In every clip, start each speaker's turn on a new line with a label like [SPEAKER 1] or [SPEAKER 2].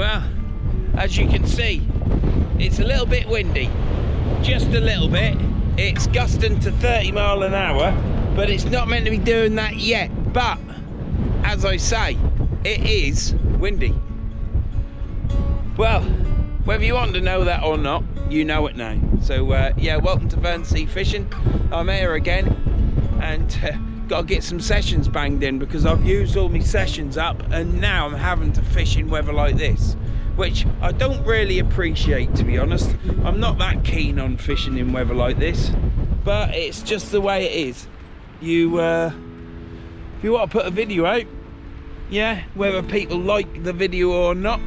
[SPEAKER 1] Well, as you can see, it's a little bit windy, just a little bit. It's gusting to 30 mile an hour, but it's not meant to be doing that yet. But as I say, it is windy. Well, whether you want to know that or not, you know it now. So yeah, welcome to Verns Sea Fishing. I'm here again, and got to get some sessions banged in because I've used all my sessions up, and now I'm having to fish in weather like this, which I don't really appreciate, to be honest. I'm not that keen on fishing in weather like this, but it's just the way it is. If you want to put a video out, yeah, whether people like the video or not,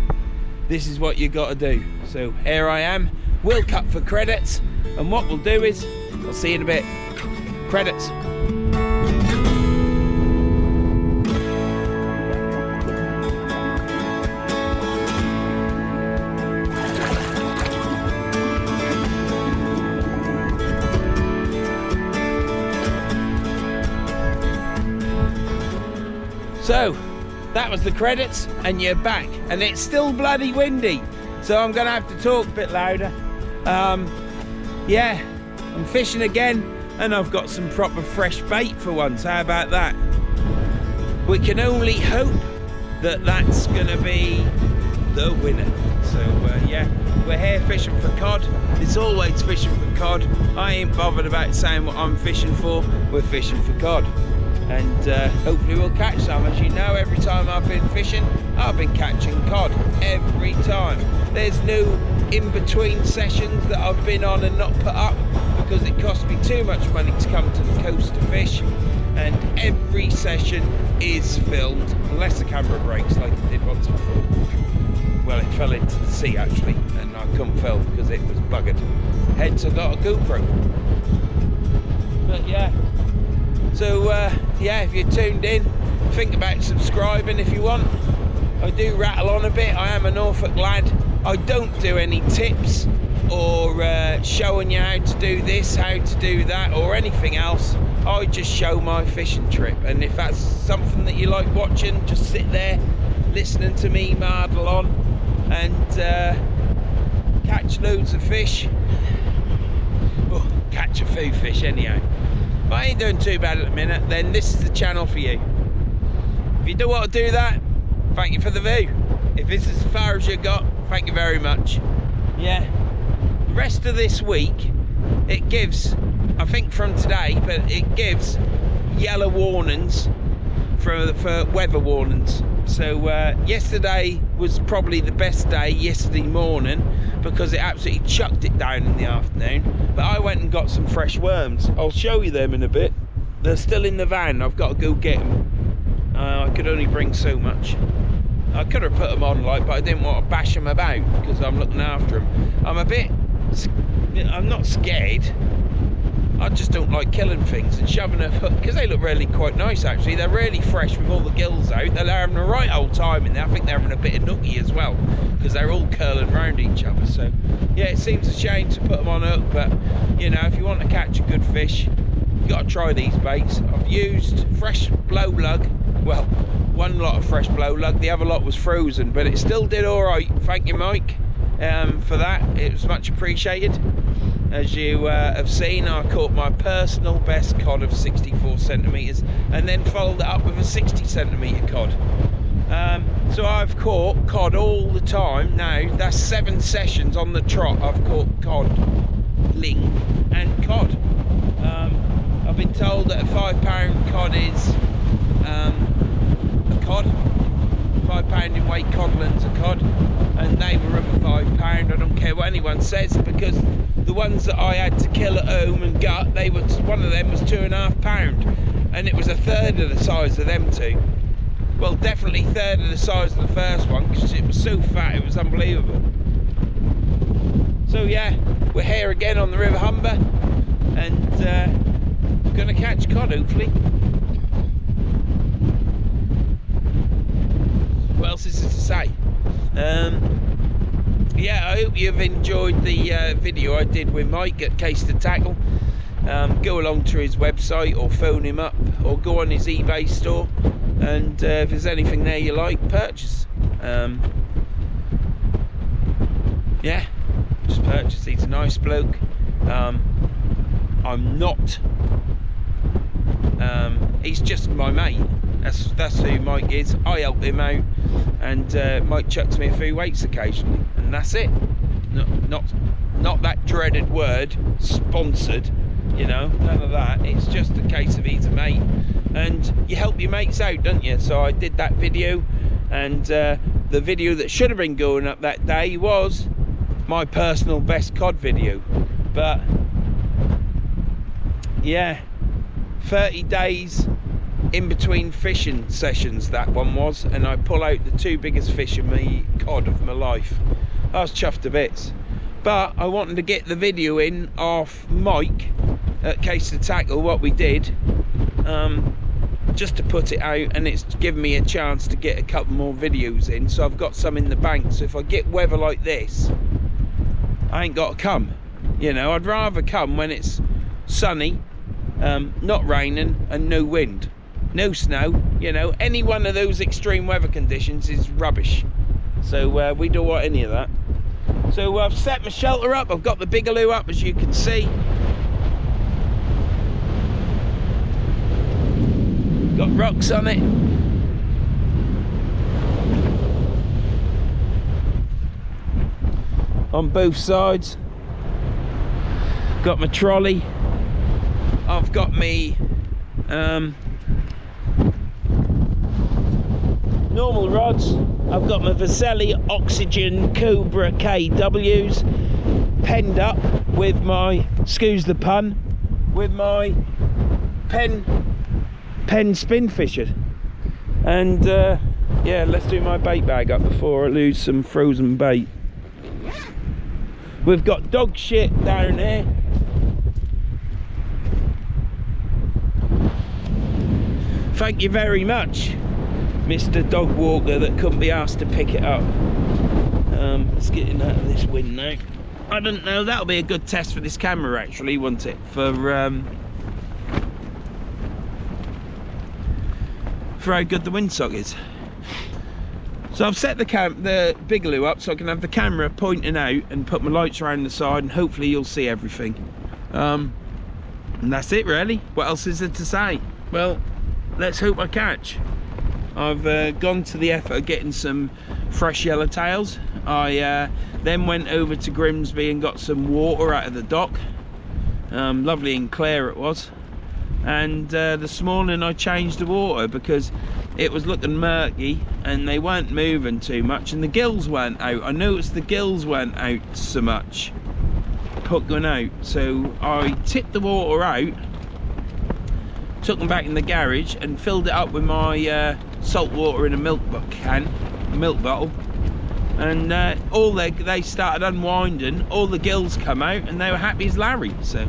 [SPEAKER 1] this is what you got to do. So here I am. We'll cut for credits, and what we'll do is, I'll see you in a bit. Credits. So that was the credits, and you're back, and it's still bloody windy, so I'm gonna have to talk a bit louder. Yeah, I'm fishing again, and I've got some proper fresh bait for once. How about that? We can only hope that that's gonna be the winner. So yeah, we're here fishing for cod. It's always fishing for cod. I ain't bothered about saying what I'm fishing for. We're fishing for cod, and hopefully we'll catch some. As you know, every time I've been fishing, I've been catching cod every time. There's no in-between sessions that I've been on and not put up because it costs me too much money to come to the coast to fish, and every session is filmed unless the camera breaks like it did once before. Well, it fell into the sea actually, and I couldn't film because it was buggered, hence I got a GoPro. But yeah, so yeah, if you're tuned in, think about subscribing if you want. I do rattle on a bit. I am a Norfolk lad. I don't do any tips or showing you how to do this, how to do that, or anything else. I just show my fishing trip, and if that's something that you like watching, just sit there listening to me mardle on and catch loads of fish. Well, catch a few fish anyhow. If I ain't doing too bad at the minute, then this is the channel for you. If you do want to do that, thank you for the view. If it's as far as you got, thank you very much. Yeah, the rest of this week, it gives, I think from today, but it gives yellow warnings for weather warnings. So yesterday was probably the best day, yesterday morning, because it absolutely chucked it down in the afternoon. But I went and got some fresh worms. I'll show you them in a bit. They're still in the van. I've got to go get them. I could only bring so much. I could have put them on, like, but I didn't want to bash them about because I'm looking after them. I'm not scared. I just don't like killing things and shoving a hook, because they look really quite nice actually. They're really fresh with all the gills out. They're having a right old time in there. I think they're having a bit of nookie as well, because they're all curling around each other. So yeah, it seems a shame to put them on hook, but you know, if you want to catch a good fish, you got to try these baits. I've used fresh blow lug. Well, one lot of fresh blow lug, the other lot was frozen, but it still did all right. Thank you, Mike, for that. It was much appreciated. As you have seen, I caught my personal best cod of 64 centimetres and then followed it up with a 60 centimetre cod. So I've caught cod all the time now. That's 7 sessions on the trot. I've caught cod, ling and cod. I've been told that a £5 cod is a cod. £5 in weight codling's a cod, and they were over £5. I don't care what anyone says, because the ones that I had to kill at home and gut, one of them was £2.5, and it was a third of the size of them two. Well, definitely third of the size of the first one, because it was so fat it was unbelievable. So yeah, we're here again on the River Humber, and we're going to catch cod hopefully. What else is there to say? Yeah, I hope you've enjoyed the video I did with Mike at Case to Tackle. Go along to his website or phone him up or go on his eBay store, and if there's anything there you like, purchase. yeah, just purchased. He's a nice bloke. I'm not. He's just my mate. That's who Mike is. I help him out, and Mike chucks me a few weights occasionally, and that's it. Not that dreaded word, sponsored. You know, none of that. It's just a case of he's a mate, and you help your mates out, don't you? So I did that video, and the video that should have been going up that day was my personal best cod video. But yeah, 30 days in between fishing sessions that one was, and I pull out the 2 biggest fish of me cod of my life. I was chuffed to bits. But I wanted to get the video in off Mike at Case to Tackle, what we did, just to put it out, and it's given me a chance to get a couple more videos in, so I've got some in the bank. So if I get weather like this, I ain't got to come. You know, I'd rather come when it's sunny, not raining, and no wind, no snow. You know, any one of those extreme weather conditions is rubbish. So we don't want any of that. So I've set my shelter up. I've got the Bigaloo up, as you can see. Got rocks on it. On both sides. Got my trolley. I've got me normal rods. I've got my Vaselli Oxygen Cobra KWs penned up with my, excuse the pun, with my pen spin fisher. And yeah, let's do my bait bag up before I lose some frozen bait. We've got dog shit down there. Thank you very much, Mr. Dog Walker, that couldn't be asked to pick it up. Let's get in out of this wind now. I don't know, that'll be a good test for this camera actually, won't it? For how good the windsock is. So I've set the Bigaloo up so I can have the camera pointing out and put my lights around the side, and hopefully you'll see everything. And that's it really. What else is there to say? Well, let's hope I catch. I've gone to the effort of getting some fresh yellowtails. I then went over to Grimsby and got some water out of the dock. Lovely and clear it was. And this morning I changed the water because it was looking murky and they weren't moving too much, and the gills weren't out. I noticed the gills weren't out so much, puckering out. So I tipped the water out, took them back in the garage and filled it up with my salt water in a milk bottle, and they started unwinding, all the gills come out and they were happy as Larry. So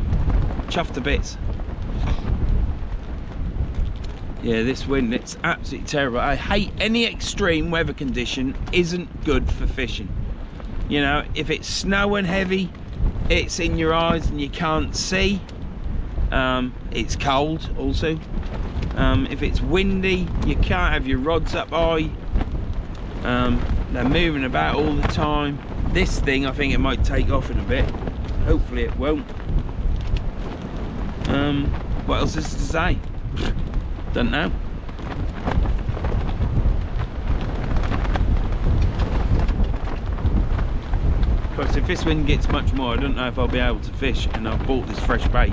[SPEAKER 1] chuffed to bits. Yeah, this wind, it's absolutely terrible. I hate any extreme weather condition. Isn't good for fishing. You know, if it's snowing heavy, it's in your eyes and you can't see. It's cold also. If it's windy, you can't have your rods up high. They're moving about all the time. This thing, I think it might take off in a bit. Hopefully it won't. What else is to say? Don't know. Of course, if this wind gets much more, I don't know if I'll be able to fish, and I've bought this fresh bait.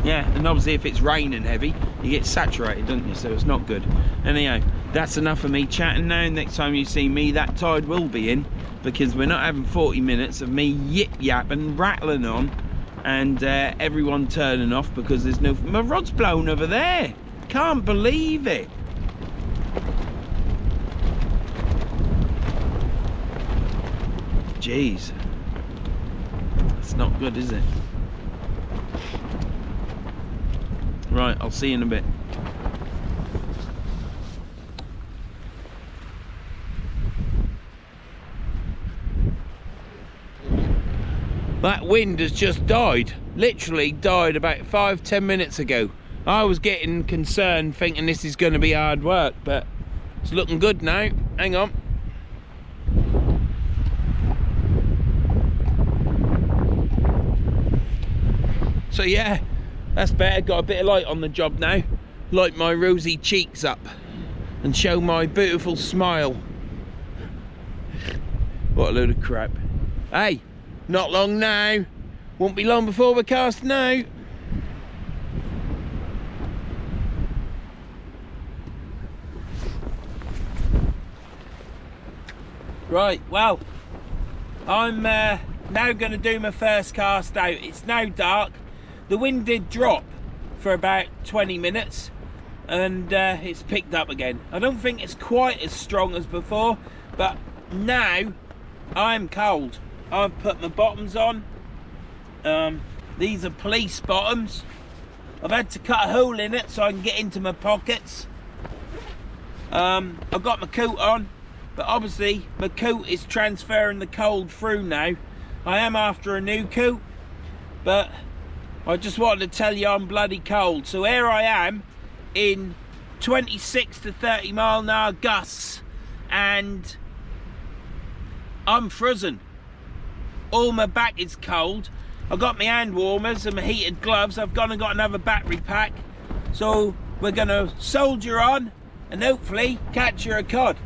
[SPEAKER 1] Yeah, and obviously if it's raining heavy, you get saturated, don't you? So it's not good. Anyhow, that's enough of me chatting now. Next time you see me, that tide will be in, because we're not having 40 minutes of me yip-yapping, rattling on, and everyone turning off because there's no... My rod's blown over there. Can't believe it. Jeez. That's not good, is it? Right, I'll see you in a bit. That wind has just died. Literally died about 5-10 minutes ago. I was getting concerned thinking this is going to be hard work, but it's looking good now. Hang on. So yeah, that's better. Got a bit of light on the job now. Light my rosy cheeks up and show my beautiful smile. What a load of crap. Hey, not long now. Won't be long before we're casting out. Right, well, I'm now going to do my first cast out. It's now dark. The wind did drop for about 20 minutes and it's picked up again. I don't think it's quite as strong as before, but now I'm cold. I've put my bottoms on. These are police bottoms. I've had to cut a hole in it so I can get into my pockets. I've got my coat on, but obviously my coat is transferring the cold through now. I am after a new coat, but I just wanted to tell you I'm bloody cold. So here I am in 26 to 30 mile an hour gusts and I'm frozen. All my back is cold. I've got my hand warmers and my heated gloves. I've gone and got another battery pack. So we're gonna soldier on and hopefully catch you a cod.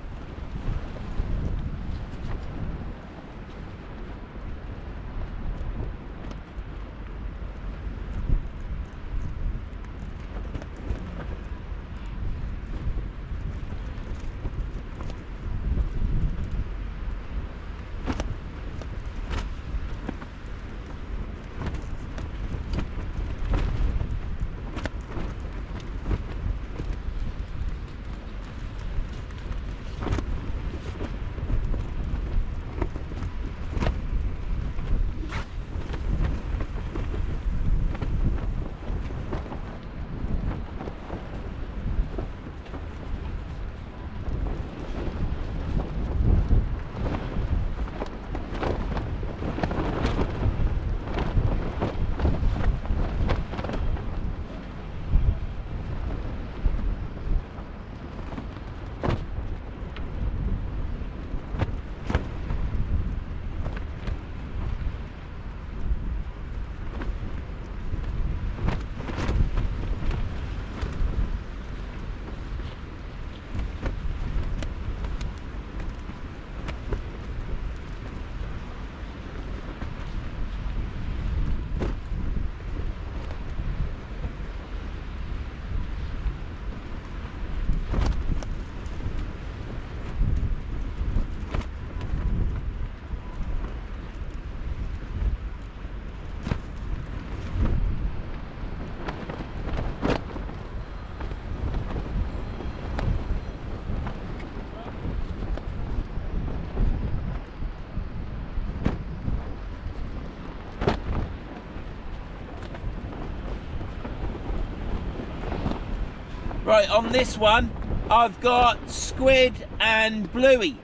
[SPEAKER 1] Right, on this one, I've got squid and bluey.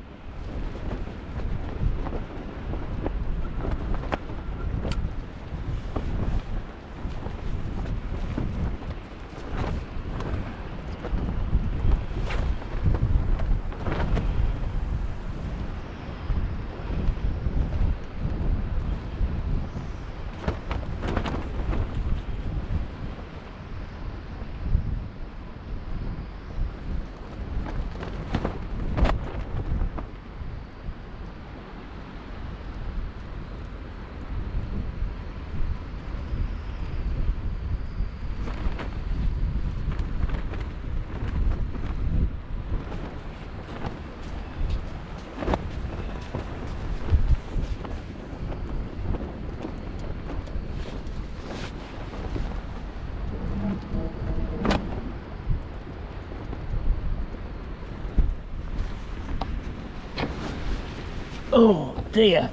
[SPEAKER 1] Oh dear.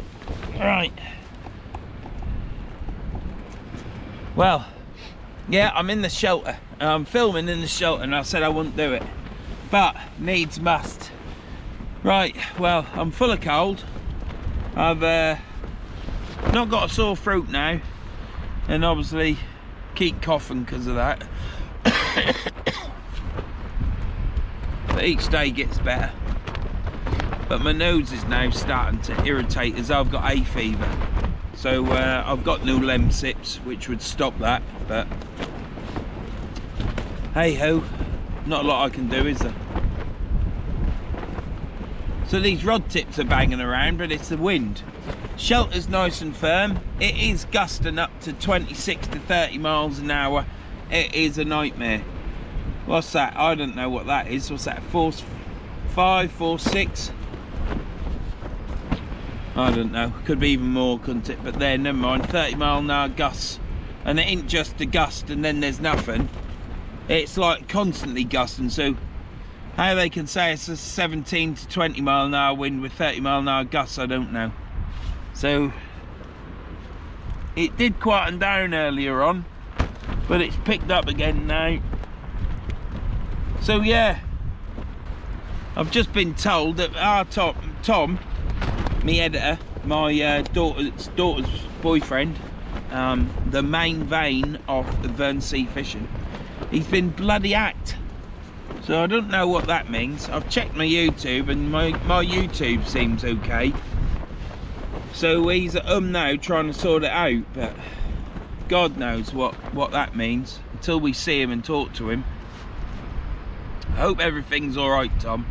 [SPEAKER 1] Right. Well, yeah, I'm in the shelter. I'm filming in the shelter and I said I wouldn't do it. But needs must. Right, well, I'm full of cold. I've not got a sore throat now. And obviously keep coughing because of that. But each day gets better. But my nose is now starting to irritate as I've got hay fever. So I've got no lem sips which would stop that, but hey ho, not a lot I can do, is there? So these rod tips are banging around, but it's the wind. Shelter's nice and firm. It is gusting up to 26 to 30 miles an hour. It is a nightmare. What's that? I don't know what that is. What's that? Force 5, force 6? I don't know. Could be even more, couldn't it? But there, never mind. 30 mile an hour gusts. And it ain't just a gust and then there's nothing. It's like constantly gusting. So how they can say it's a 17 to 20 mile an hour wind with 30 mile an hour gusts, I don't know. So it did quieten down earlier on, but it's picked up again now. So yeah, I've just been told that our Tom, me editor, my daughter's boyfriend, the main vein of Verns sea fishing, he's been bloody hacked. So I don't know what that means. I've checked my YouTube and my YouTube seems okay. So he's at now trying to sort it out, but God knows what that means until we see him and talk to him. I hope everything's alright, Tom,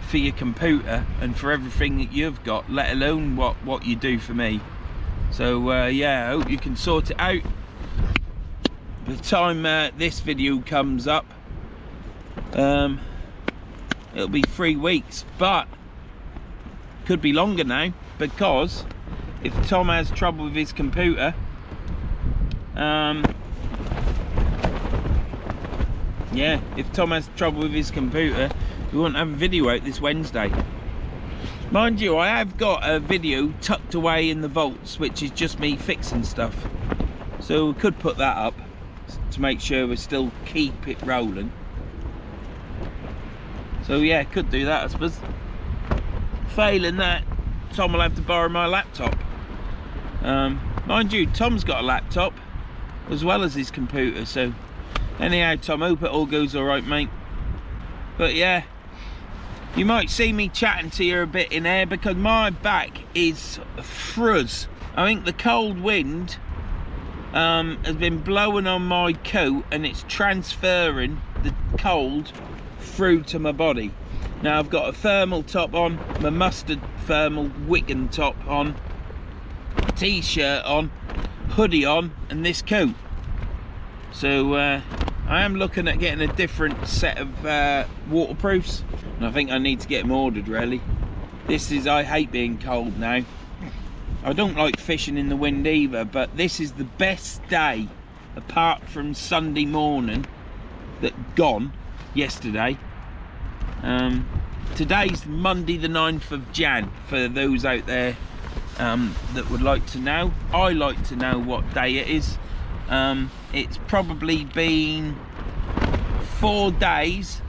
[SPEAKER 1] for your computer and for everything that you've got, let alone what you do for me. So yeah, I hope you can sort it out. By the time this video comes up, it'll be 3 weeks, but could be longer now, because if Tom has trouble with his computer, yeah, if Tom has trouble with his computer, we won't have a video out this Wednesday. Mind you, I have got a video tucked away in the vaults, which is just me fixing stuff. So we could put that up to make sure we still keep it rolling. So yeah, could do that, I suppose. Failing that, Tom will have to borrow my laptop. Mind you, Tom's got a laptop as well as his computer, so anyhow, Tom, hope it all goes alright, mate. But yeah, you might see me chatting to you a bit in there because my back is frizz. I think the cold wind has been blowing on my coat and it's transferring the cold through to my body. Now I've got a thermal top on, my mustard thermal Wigan top on, t-shirt on, hoodie on, and this coat. So I am looking at getting a different set of waterproofs, and I think I need to get them ordered really. I hate being cold now. I don't like fishing in the wind either, but this is the best day apart from Sunday morning that gone yesterday. Today's Monday the 9th of Jan for those out there that would like to know. I like to know what day it is. It's probably been 4 days.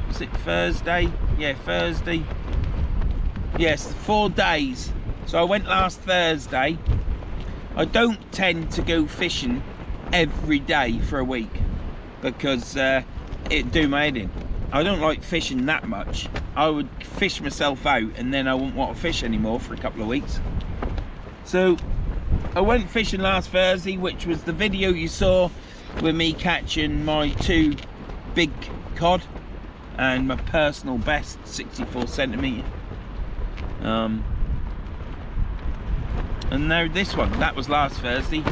[SPEAKER 1] Was it Thursday? Yeah, Thursday. Yes, 4 days. So I went last Thursday. I don't tend to go fishing every day for a week because it'd do my head in. I don't like fishing that much. I would fish myself out and then I wouldn't want to fish anymore for a couple of weeks. So I went fishing last Thursday, which was the video you saw with me catching my 2 big cod and my personal best 64 centimetre. And now this one, that was last Thursday,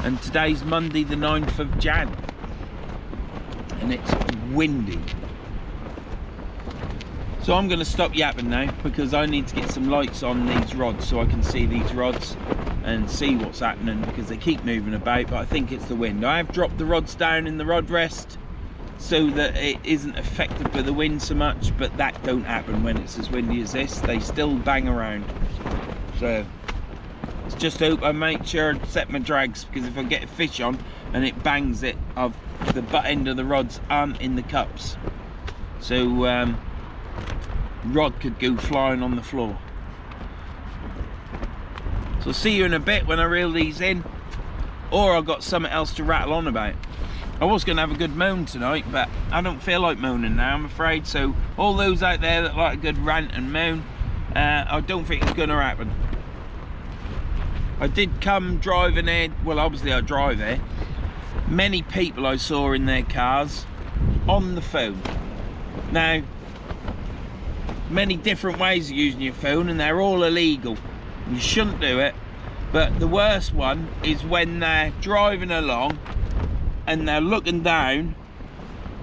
[SPEAKER 1] and today's Monday the 9th of Jan, and it's windy. So I'm going to stop yapping now because I need to get some lights on these rods so I can see these rods and see what's happening, because they keep moving about, but I think it's the wind. I have dropped the rods down in the rod rest so that it isn't affected by the wind so much, but that don't happen when it's as windy as this. They still bang around. So let's just hope I make sure to set my drags, because if I get a fish on and it bangs it, the butt end of the rods aren't in the cups. So rod could go flying on the floor. So I'll see you in a bit when I reel these in, or I've got something else to rattle on about. I was going to have a good moan tonight, but I don't feel like moaning now, I'm afraid. So all those out there that like a good rant and moan, I don't think it's going to happen. I did come driving here. Well, obviously I drive here. Many people I saw in their cars on the phone. Now, many different ways of using your phone, and they're all illegal. You shouldn't do it. But the worst one is when they're driving along and they're looking down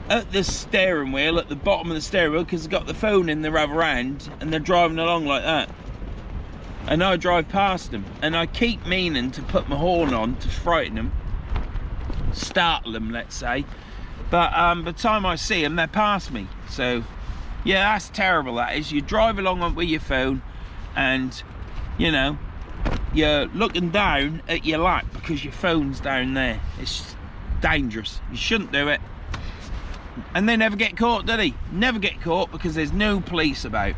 [SPEAKER 1] at the steering wheel, at the bottom of the steering wheel, because they've got the phone in their other hand, and they're driving along like that. And I drive past them, and I keep meaning to put my horn on to frighten them, startle them, let's say. But by the time I see them, they're past me. So yeah, that's terrible, that is. You drive along with your phone and, you know, you're looking down at your lap because your phone's down there. It's dangerous. You shouldn't do it. And they never get caught, do they? Never get caught, because there's no police about.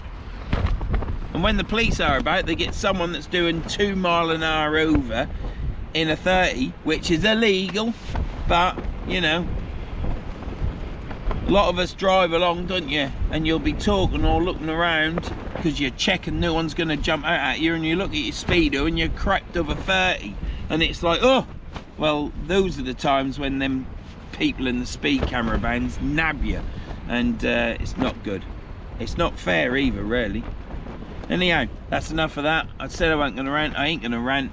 [SPEAKER 1] And when the police are about, they get someone that's doing 2 miles an hour over in a 30, which is illegal. But, you know, a lot of us drive along, don't you? And you'll be talking or looking around because you're checking no one's going to jump out at you, and you look at your speedo and you're cracked over 30. And it's like, oh, well, those are the times when them people in the speed camera vans nab you, and it's not good. It's not fair either, really. Anyhow, that's enough of that. I said I wasn't going to rant. I ain't going to rant.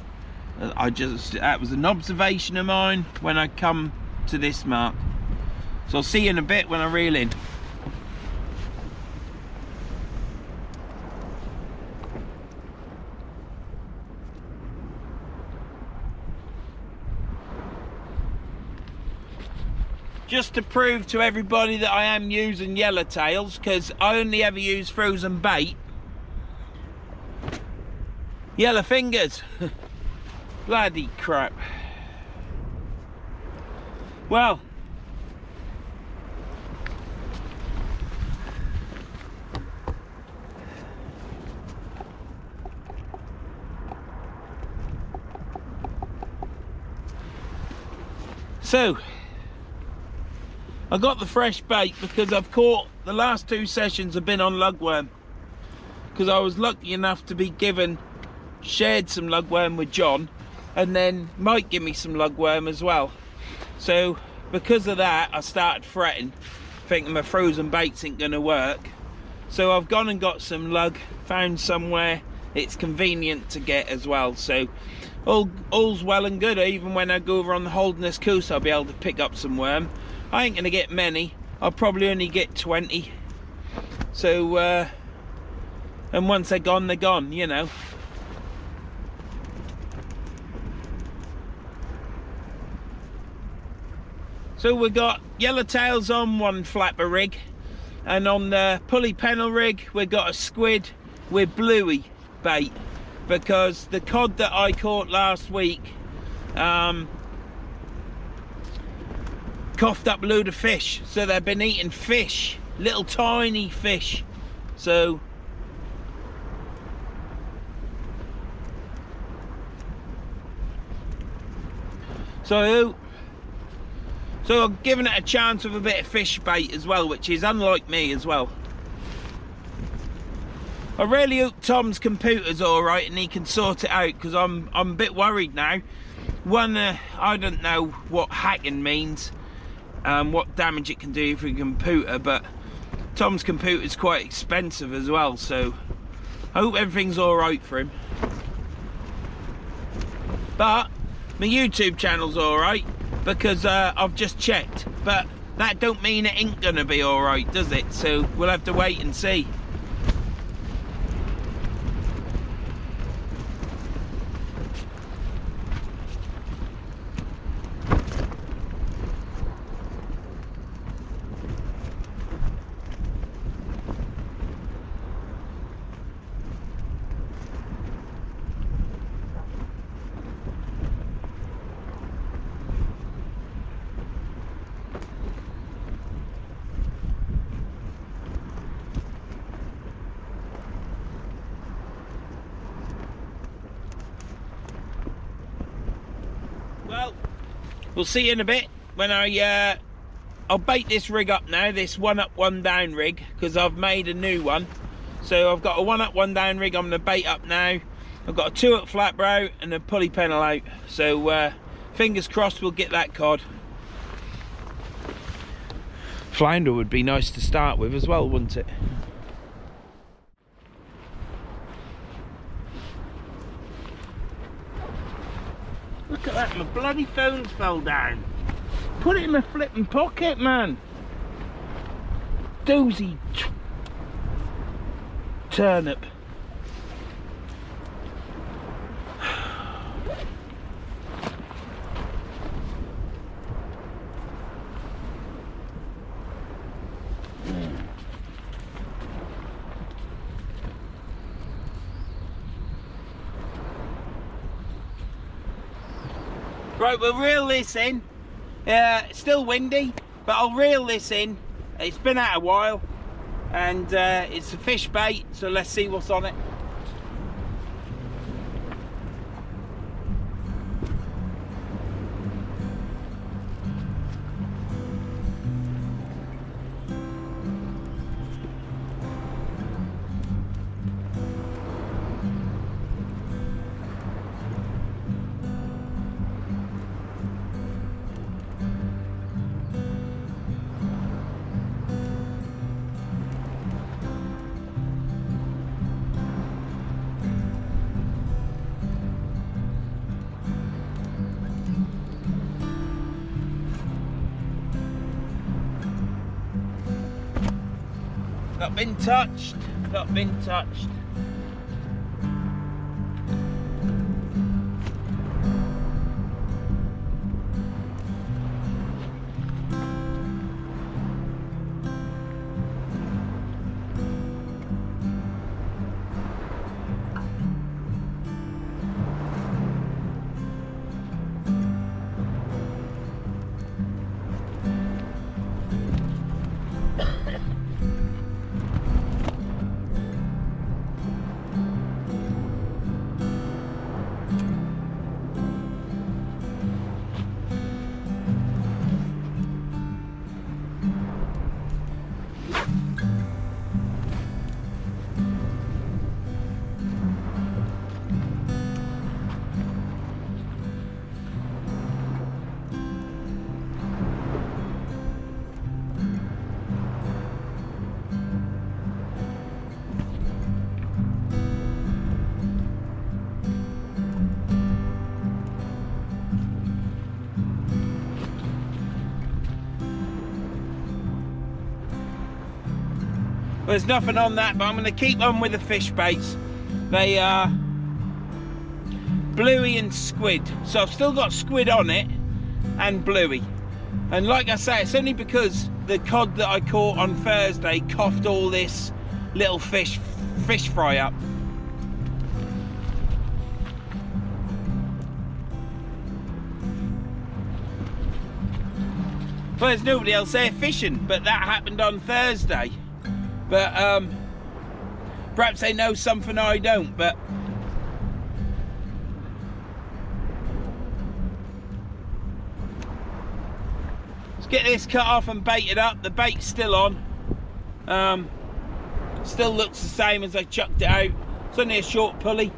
[SPEAKER 1] That was an observation of mine when I come to this mark. So I'll see you in a bit when I reel in. Just to prove to everybody that I am using yellowtails, because I only ever use frozen bait. Yellow fingers. Bloody crap. Well, so I got the fresh bait because I've caught, the last 2 sessions have been on lugworm, because I was lucky enough to be shared some lugworm with John, and then Mike give me some lugworm as well. So because of that, I started fretting, thinking my frozen baits ain't gonna work. So I've gone and got some lug, found somewhere it's convenient to get as well. So all's well and good. Even when I go over on the Holderness Coast, I'll be able to pick up some worm. I ain't gonna get many. I'll probably only get 20. So and once they're gone, you know. So we got yellowtails on one flapper rig, and on the pulley pennel rig we got a squid with bluey bait, because the cod that I caught last week coughed up a load of fish, so they've been eating fish, little tiny fish. So I'm giving it a chance with a bit of fish bait as well, which is unlike me as well. I really hope Tom's computer's alright and he can sort it out, because I'm a bit worried now. One, I don't know what hacking means, what damage it can do for your computer, but Tom's computer's quite expensive as well, so I hope everything's alright for him. But my YouTube channel's alright, because I've just checked, but that don't mean it ain't gonna be alright, does it? So we'll have to wait and see. Well, we'll see you in a bit when I'll bait this rig up now, this 1 up 1 down rig, because I've made a new one. So I've got a 1 up 1 down rig I'm going to bait up now, I've got a 2 at flat brow and a pulley pennel out, so fingers crossed we'll get that cod. Flounder would be nice to start with as well, wouldn't it? Look at that, my bloody phone's fell down. Put it in my flipping pocket, man. Dozy turnip. Right, we'll reel this in. It's still windy, but I'll reel this in. It's been out a while, and it's a fish bait, so let's see what's on it. Not been touched, not been touched. There's nothing on that, but I'm going to keep on with the fish baits. They are bluey and squid, so I've still got squid on it and bluey. And like I say, it's only because the cod that I caught on Thursday coughed all this little fish fry up. Well, there's nobody else there fishing, but that happened on Thursday. But perhaps they know something I don't, but let's get this cut off and baited up. The bait's still on. Still looks the same as I chucked it out. It's only a short pulley.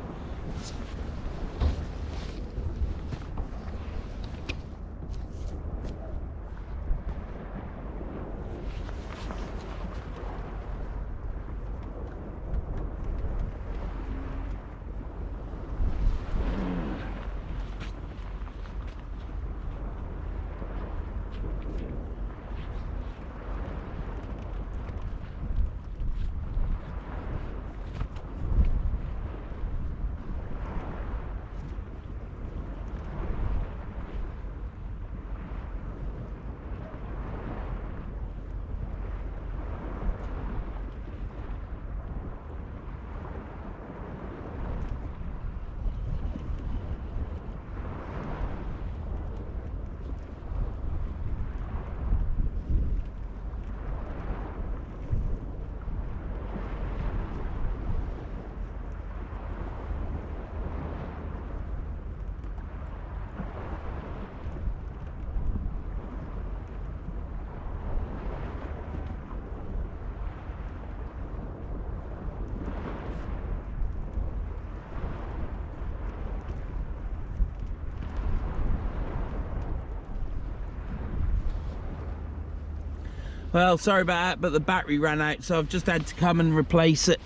[SPEAKER 1] Well, sorry about that, but the battery ran out, so I've just had to come and replace it.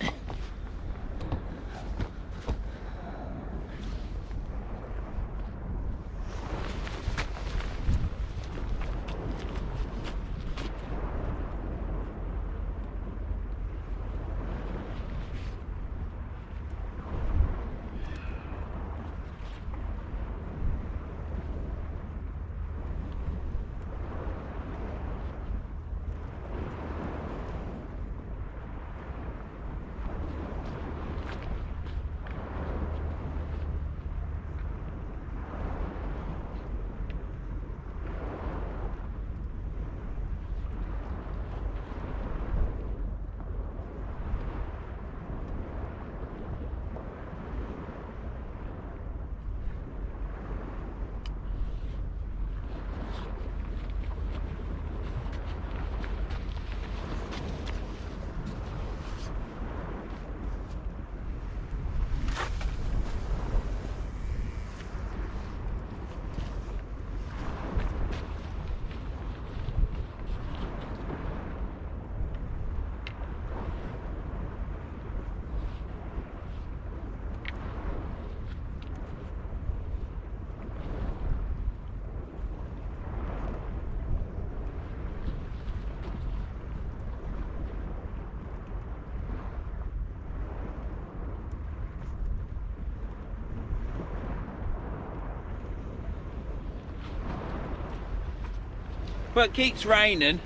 [SPEAKER 1] But it keeps raining.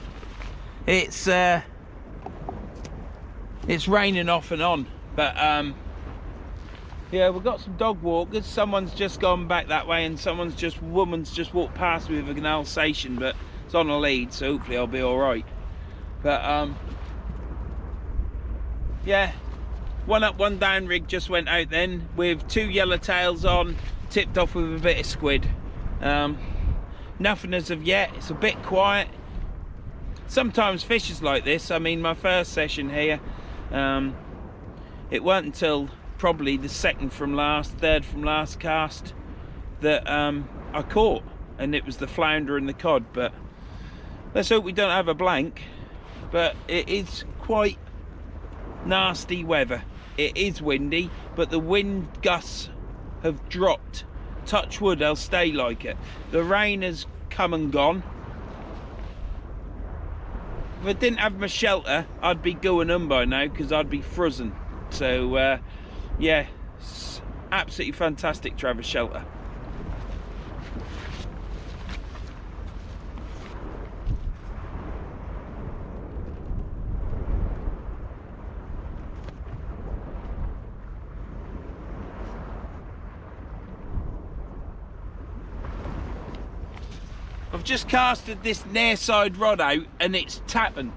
[SPEAKER 1] It's raining off and on, but yeah, we've got some dog walkers. Someone's just gone back that way, and woman's just walked past me with an Alsatian, but it's on a lead, so hopefully I'll be all right. But yeah, one up, one down rig just went out then with 2 yellowtails on, tipped off with a bit of squid. Nothing as of yet. It's a bit quiet. Sometimes fishes like this. I mean, my first session here, it weren't until probably the third from last cast that I caught, and it was the flounder and the cod. But let's hope we don't have a blank. But it is quite nasty weather. It is windy, but the wind gusts have dropped. Touch wood, they'll stay like it. The rain has come and gone. If I didn't have my shelter, I'd be going on by now because I'd be frozen. So yeah, it's absolutely fantastic to have a shelter. I've just casted this near side rod out and it's tapping.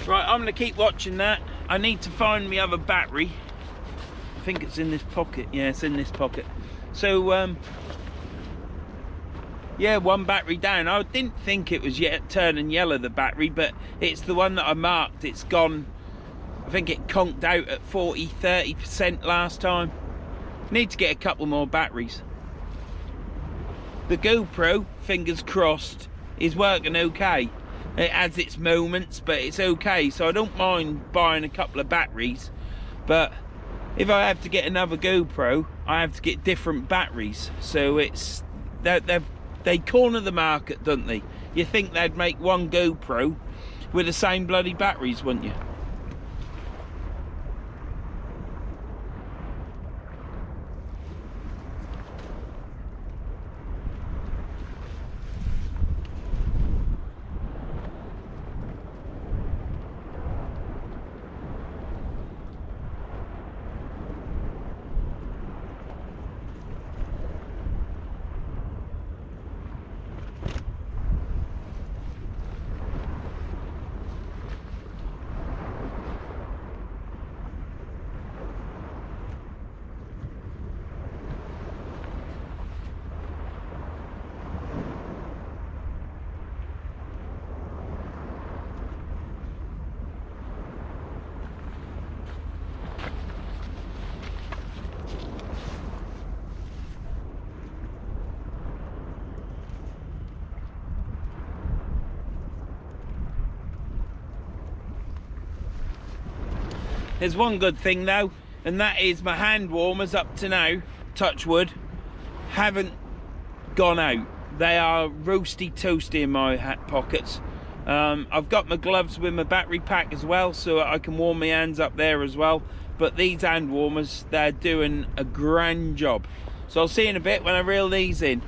[SPEAKER 1] Right, I'm going to keep watching that. I need to find my other battery. I think it's in this pocket. Yeah, it's in this pocket. So, yeah, one battery down. I didn't think it was yet turning yellow, the battery, but it's the one that I marked. It's gone, I think it conked out at 30% last time. Need to get a couple more batteries. The GoPro, fingers crossed, is working okay. It has its moments, but it's okay, so I don't mind buying a couple of batteries. But if I have to get another GoPro, I have to get different batteries. So it's they corner the market, don't they? You think they'd make one GoPro with the same bloody batteries, wouldn't you? There's one good thing though, and that is my hand warmers up to now, touch wood, haven't gone out. They are roasty toasty in my hat pockets. I've got my gloves with my battery pack as well, so I can warm my hands up there as well. But these hand warmers, they're doing a grand job. So I'll see you in a bit when I reel these in.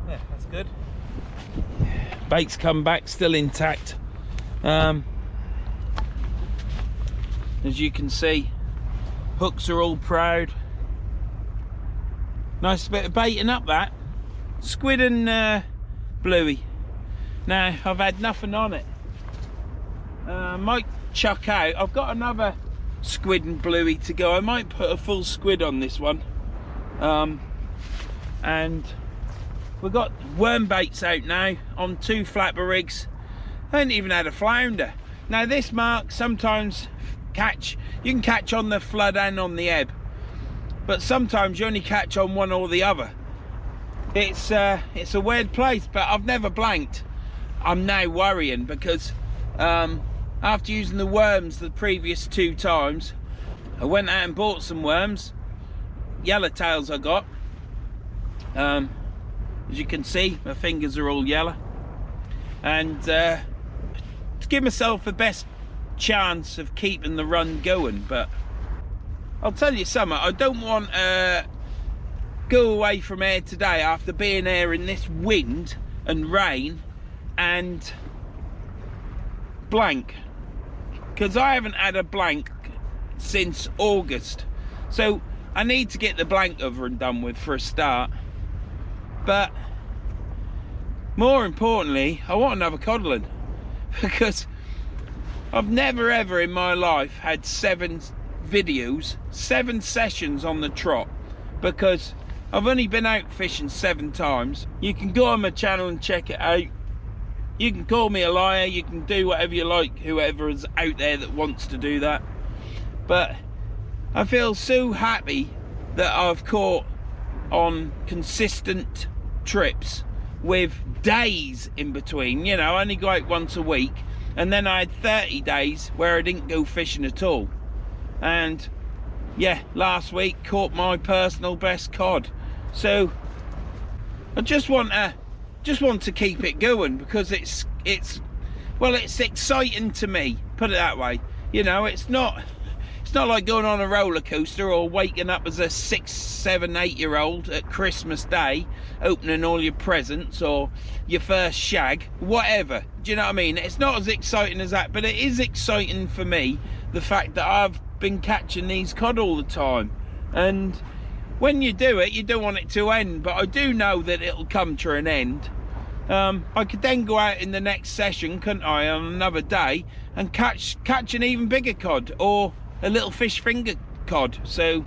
[SPEAKER 1] Yeah, that's good. Bait's come back still intact. As you can see, hooks are all proud. Nice bit of baiting up that. Squid and bluey. Now, I've had nothing on it. Might chuck out. I've got another squid and bluey to go. I might put a full squid on this one. And we've got worm baits out now on 2 flapper rigs. I haven't even had a flounder. Now this mark sometimes you can catch on the flood and on the ebb, but sometimes you only catch on one or the other. It's a weird place, but I've never blanked. I'm now worrying because after using the worms the previous 2 times, I went out and bought some worms, yellowtails I got. As you can see, my fingers are all yellow, and to give myself the best chance of keeping the run going. But I'll tell you something, I don't want to go away from here today after being here in this wind and rain and blank, because I haven't had a blank since August. So I need to get the blank over and done with for a start. But more importantly, I want another codling, because I've never ever in my life had 7 videos, 7 sessions on the trot, because I've only been out fishing 7 times. You can go on my channel and check it out. You can call me a liar, you can do whatever you like, whoever is out there that wants to do that. But I feel so happy that I've caught on consistent trips with days in between. You know, I only go out once a week, and then I had 30 days where I didn't go fishing at all. And yeah, last week caught my personal best cod. So I just want to keep it going, because it's exciting to me, put it that way. You know, it's not like going on a roller coaster or waking up as a 6, 7, 8-year-old at Christmas Day, opening all your presents or your first shag, whatever. Do you know what I mean? It's not as exciting as that, but it is exciting for me, the fact that I've been catching these cod all the time. And when you do it, you don't want it to end, but I do know that it'll come to an end. I could then go out in the next session, couldn't I, on another day, and catch an even bigger cod, or a little fish finger cod. So,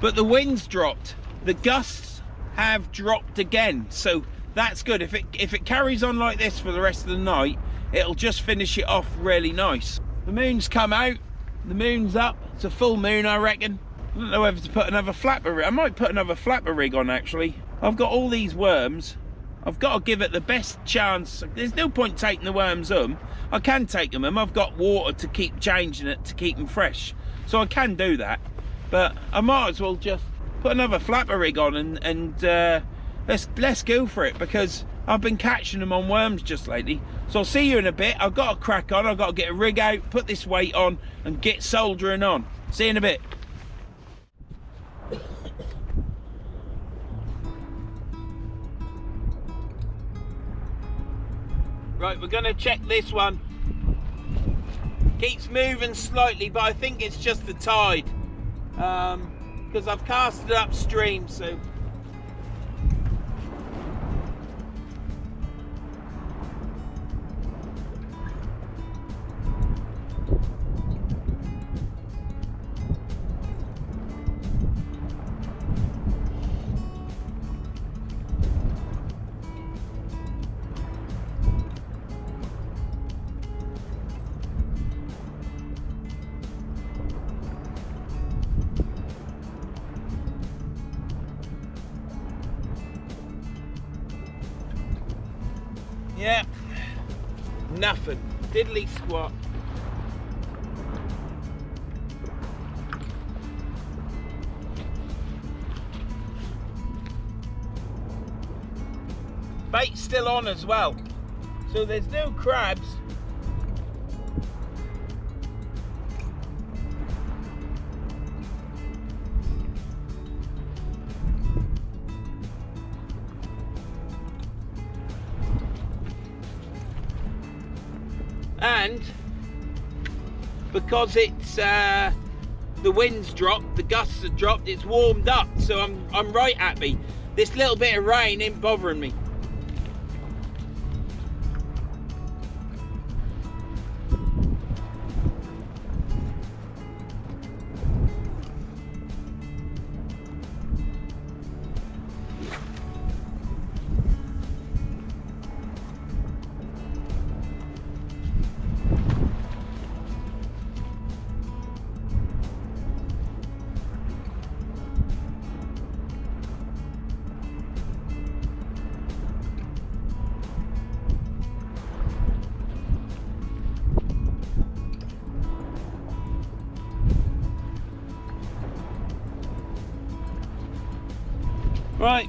[SPEAKER 1] but the wind's dropped, the gusts have dropped again, so that's good. If it carries on like this for the rest of the night, it'll just finish it off really nice. The moon's come out, the moon's up, it's a full moon I reckon. I don't know whether to put another flapper rig. I might put another flapper rig on actually. I've got all these worms. I've got to give it the best chance. There's no point taking the worms home. I can take them home. I've got water to keep changing it to keep them fresh. So I can do that. But I might as well just put another flapper rig on and let's go for it, because I've been catching them on worms just lately. So I'll see you in a bit. I've got to crack on. I've got to get a rig out, put this weight on and get soldering on. See you in a bit. Right, we're gonna check this one. Keeps moving slightly, but I think it's just the tide. Because I've cast it upstream, so. Yeah, nothing, diddly squat. Bait's still on as well, so there's no crabs. And because it's the wind's dropped, the gusts have dropped, it's warmed up, so I'm right happy. This little bit of rain ain't bothering me. Right,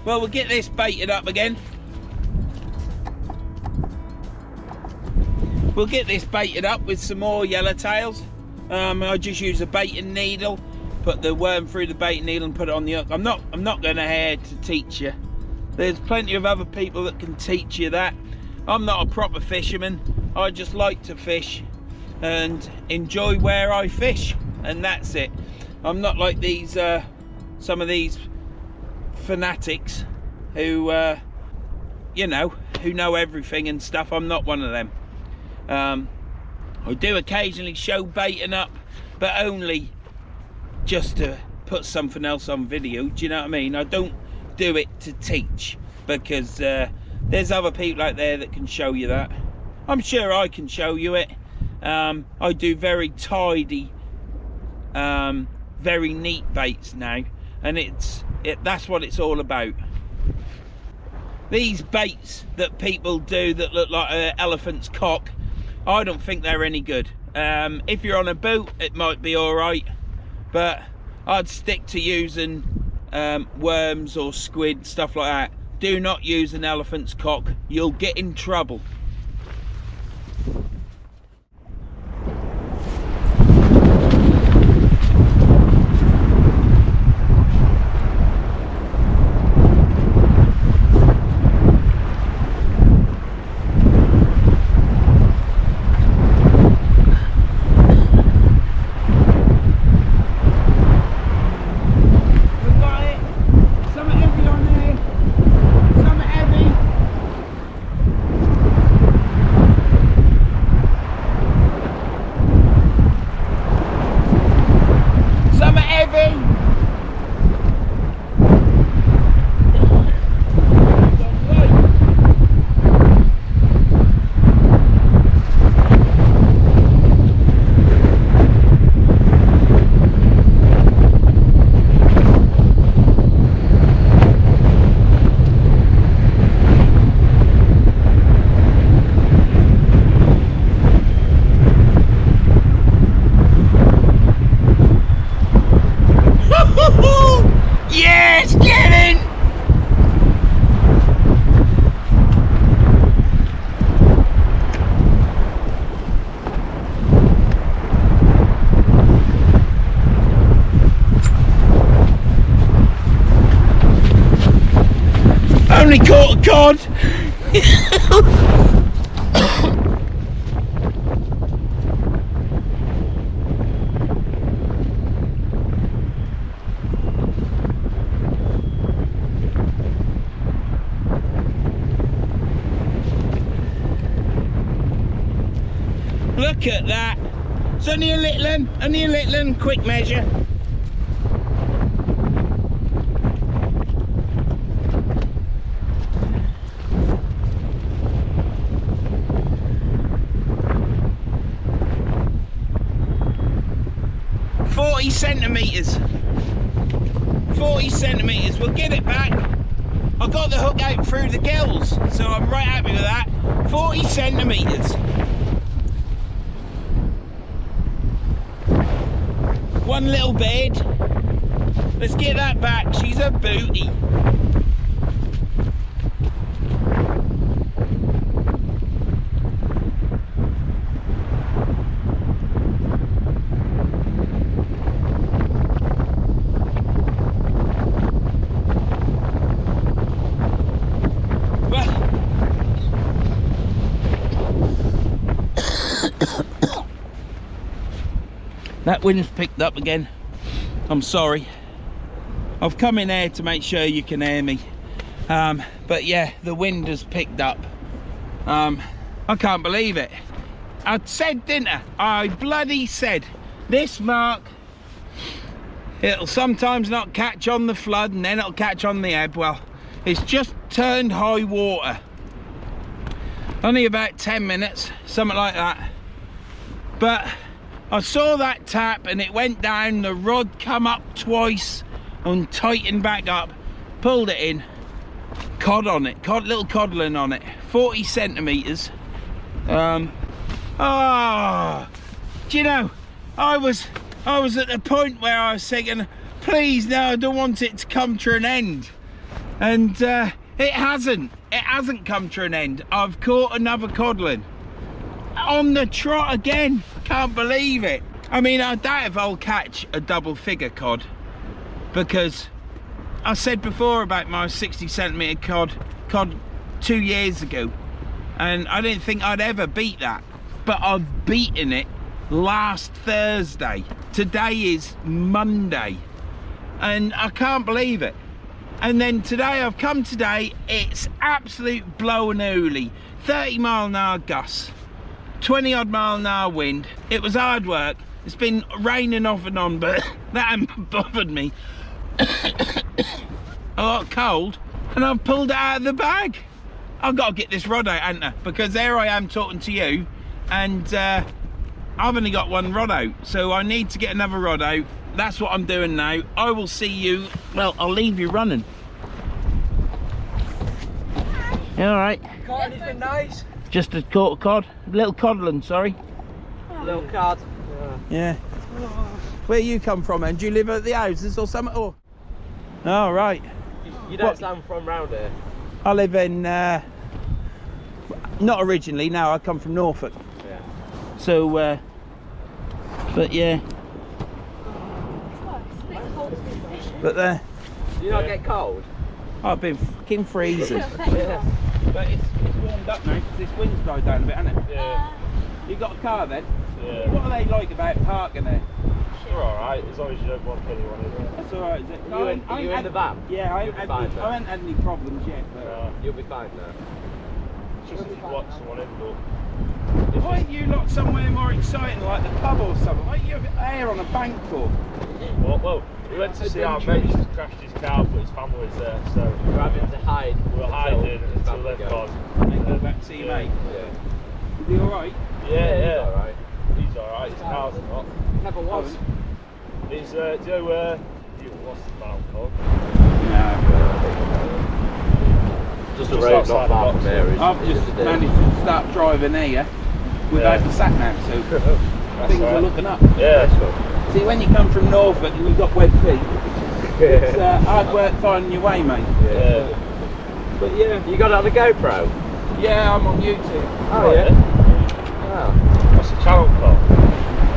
[SPEAKER 1] well, we'll get this baited up again. We'll get this baited up with some more yellowtails. I just use a baiting needle, put the worm through the baiting needle and put it on the hook. I'm not going ahead to teach you. There's plenty of other people that can teach you that. I'm not a proper fisherman. I just like to fish and enjoy where I fish, and that's it. I'm not like these some of these fanatics who you know, who know everything and stuff. I'm not one of them. I do occasionally show baiting up, but only just to put something else on video. Do you know what I mean? I don't do it to teach, because there's other people out there that can show you that. I'm sure I can show you it. I do very tidy, very neat baits now, and that's what it's all about. These baits that people do that look like an elephant's cock, I don't think they're any good. If you're on a boat, it might be all right, but I'd stick to using worms or squid, stuff like that. Do not use an elephant's cock. You'll get in trouble. only caught a cod. Look at that. It's only a little one, quick measure. Centimetres. 40 centimetres. We'll get it back. I got the hook out through the gills, so I'm right happy with that. 40 centimetres. One little bed. Let's get that back. She's a booty. That wind's picked up again. I'm sorry. I've come in here to make sure you can hear me. But yeah, the wind has picked up. I can't believe it. I said, didn't I? I bloody said. This mark, it'll sometimes not catch on the flood and then it'll catch on the ebb. Well, it's just turned high water. Only about 10 minutes, something like that. But I saw that tap and it went down, the rod come up twice and tightened back up, pulled it in, cod on it, little codling on it, 40 centimetres. Do you know, I was at the point where I was thinking, please no, I don't want it to come to an end. And it hasn't come to an end. I've caught another codling. On the trot again. Can't believe it. I mean, I doubt if I'll catch a double figure cod, because I said before about my 60 centimetre cod 2 years ago, and I didn't think I'd ever beat that, but I've beaten it last Thursday. Today is Monday and I can't believe it. And then today, I've come today, it's absolute blow and ooly, 30-mile-an-hour gusts, 20-odd mile-an-hour wind. It was hard work. It's been raining off and on, but that hasn't bothered me. I got cold and I've pulled it out of the bag. I've got to get this rod out, haven't I? Because there I am talking to you and I've only got one rod out, so I need to get another rod out. That's what I'm doing now. I will see you, well, I'll leave you running. You all right?
[SPEAKER 2] Caught anything nice?
[SPEAKER 1] Just a caught a cod, little codling, sorry.
[SPEAKER 2] Little cod.
[SPEAKER 1] Yeah. Where you come from, and do you live at the houses or something? Oh, oh right.
[SPEAKER 2] You don't sound from round here.
[SPEAKER 1] I live in, not originally, no, I come from Norfolk.
[SPEAKER 2] Yeah.
[SPEAKER 1] So, but yeah. But there.
[SPEAKER 2] Do you not get cold?
[SPEAKER 1] I've been fucking freezing.
[SPEAKER 2] Yeah.
[SPEAKER 1] But it's warmed up now because this wind's died down a bit, hasn't it?
[SPEAKER 3] Yeah.
[SPEAKER 1] You got a car then?
[SPEAKER 3] Yeah.
[SPEAKER 1] What are they like about parking there?
[SPEAKER 3] They're alright, as long as you don't want anyone in there.
[SPEAKER 1] That's alright, is it?
[SPEAKER 2] Are you in the van?
[SPEAKER 1] Yeah, I
[SPEAKER 2] You'll be
[SPEAKER 1] haven't
[SPEAKER 2] fine,
[SPEAKER 1] had any problems yet. But
[SPEAKER 2] You'll be fine now.
[SPEAKER 3] It's just if you want someone in, but...
[SPEAKER 1] why aren't you lot somewhere more exciting, like the pub or something? Why are you there on a bank for?
[SPEAKER 3] Well, we went to see our mate who's crashed his car, but his family was there, so...
[SPEAKER 2] We're having to hide.
[SPEAKER 3] We're hiding until they've gone.
[SPEAKER 1] And then go back to see your mate.
[SPEAKER 2] Yeah.
[SPEAKER 1] Is he alright?
[SPEAKER 3] Yeah.
[SPEAKER 2] He's alright.
[SPEAKER 3] He's alright, his car's not.
[SPEAKER 2] Never was.
[SPEAKER 3] He's, do you know, what's the farm called?
[SPEAKER 2] Just a road not far from here.
[SPEAKER 1] I've just managed to start driving here without the sat nav, so things are looking up.
[SPEAKER 3] Yeah.
[SPEAKER 1] See, when you come from Norfolk and you've got wet feet, it's hard work finding your way, mate.
[SPEAKER 3] Yeah.
[SPEAKER 1] But yeah.
[SPEAKER 2] You got it on the GoPro?
[SPEAKER 1] Yeah, I'm on YouTube.
[SPEAKER 2] Oh, yeah. Wow.
[SPEAKER 3] What's the channel called?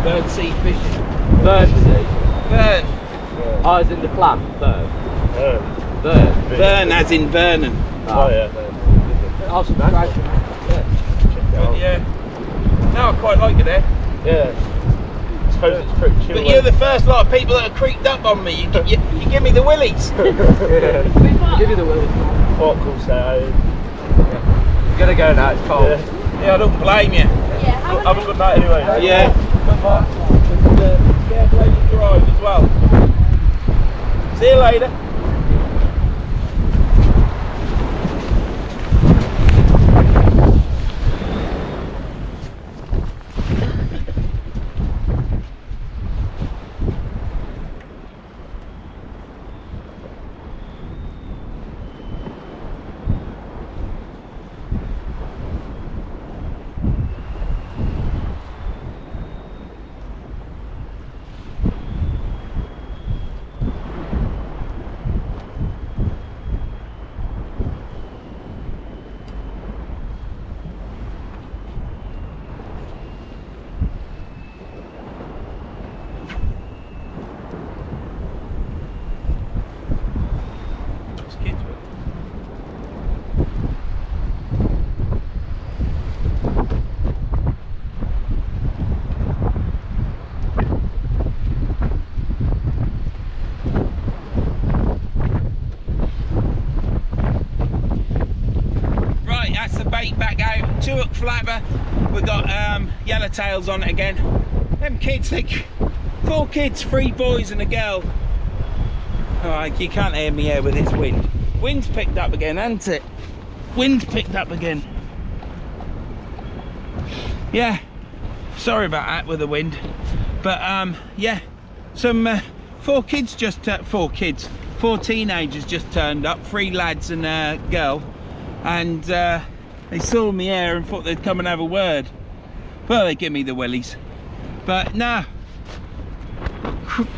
[SPEAKER 1] Bird sea fishing.
[SPEAKER 2] Verns.
[SPEAKER 1] Verns.
[SPEAKER 2] Oh, it's in the plan. Verns. There.
[SPEAKER 1] Vern as in Vernon.
[SPEAKER 3] Oh yeah.
[SPEAKER 2] I'll subscribe.
[SPEAKER 1] But yeah. No, I quite like it there.
[SPEAKER 3] Yeah. I suppose it's pretty chill.
[SPEAKER 1] But you're the first lot of people that have creeped up on me. You give me the willies.
[SPEAKER 2] Give you the will.
[SPEAKER 3] What cool say?
[SPEAKER 2] You're gonna go now, it's cold.
[SPEAKER 1] Yeah, I don't blame you.
[SPEAKER 4] Yeah,
[SPEAKER 3] Have a good night anyway.
[SPEAKER 1] Yeah. Careful how you drive as well. See you later. Back out, 2 hook flapper. We've got yellowtails on it again. Them kids, like 4 kids, 3 boys and a girl. Oh, you can't hear me here with this wind. Wind's picked up again, hasn't it? Wind's picked up again. Yeah, sorry about that with the wind. But yeah, some 4 teenagers just turned up, 3 lads and a girl. And they saw me here and thought they'd come and have a word. Well, they give me the willies. But nah,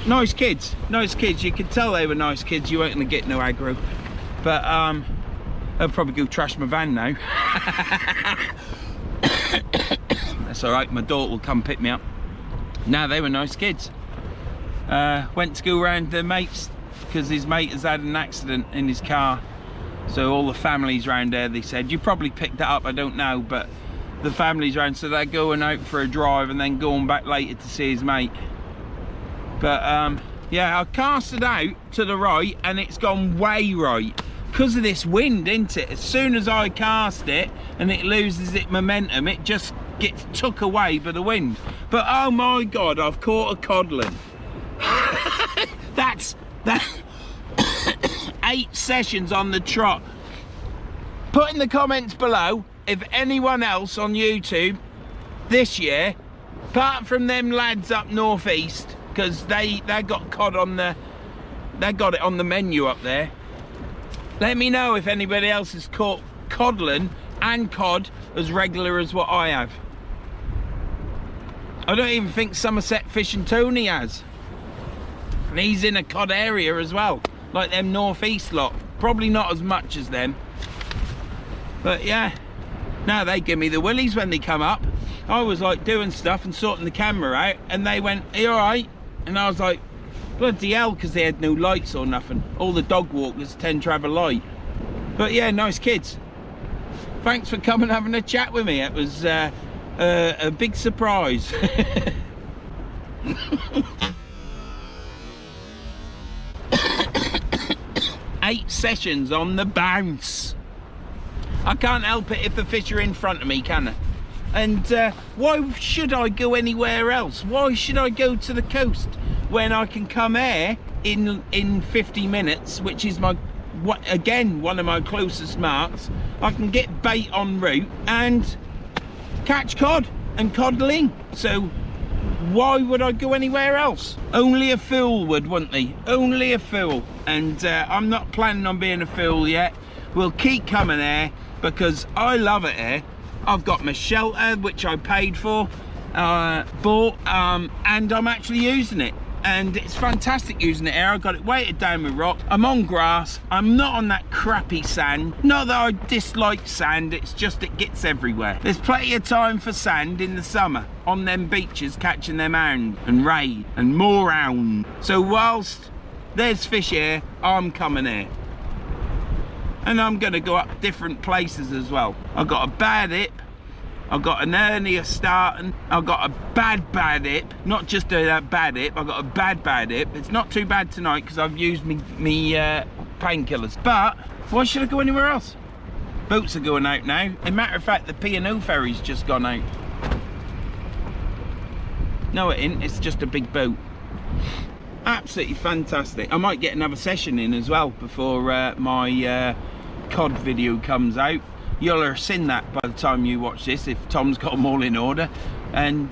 [SPEAKER 1] nice kids. You could tell they were nice kids. You weren't gonna get no aggro. But I'll probably go trash my van now. That's all right. My daughter will come pick me up. Nah, they were nice kids. Went to go round their mates because his mate has had an accident in his car. So all the families round there, they said, you probably picked that up, I don't know, but the families round, so they're going out for a drive and then going back later to see his mate. But yeah, I cast it out to the right and it's gone way right because of this wind, isn't it? As soon as I cast it and it loses its momentum, it just gets took away by the wind. But oh my God, I've caught a codling. That's 8 sessions on the trot. Put in the comments below if anyone else on YouTube this year, apart from them lads up northeast, because they got cod on the, they got it on the menu up there. Let me know if anybody else has caught codling and cod as regular as what I have. I don't even think Somerset Fishing Tony has. And he's in a cod area as well, like them northeast lot. Probably not as much as them. But yeah, now they give me the willies when they come up. I was like doing stuff and sorting the camera out and they went, are you alright? And I was like, bloody hell, because they had no lights or nothing. All the dog walkers tend to have a light. But yeah, nice kids. Thanks for coming and having a chat with me. It was a big surprise. 8 sessions on the bounce. I can't help it if the fish are in front of me, can I? And why should I go anywhere else? Why should I go to the coast when I can come here in 50 minutes, which is my, again, one of my closest marks. I can get bait en route and catch cod and codling. So why would I go anywhere else? Only a fool would, wouldn't they? Only a fool. And I'm not planning on being a fool yet. We'll keep coming here because I love it here. I've got my shelter, which I paid for, bought, and I'm actually using it. And it's fantastic using it here. I got it weighted down with rock. I'm on grass. I'm not on that crappy sand. Not that I dislike sand, it's just it gets everywhere. There's plenty of time for sand in the summer on them beaches catching them hound and ray and more hound. So whilst there's fish here, I'm coming here. and I'm going to go up different places as well. I've got a bad hip, I've got an hernia starting, I've got a bad hip, not just a bad hip, I've got a bad hip. It's not too bad tonight because I've used me painkillers, but why should I go anywhere else? Boats are going out now. As a matter of fact, the P&O ferry's just gone out. No, it ain't, it's just a big boat. Absolutely fantastic. I might get another session in as well before my cod video comes out. You'll have seen that by the time you watch this, if Tom's got them all in order, and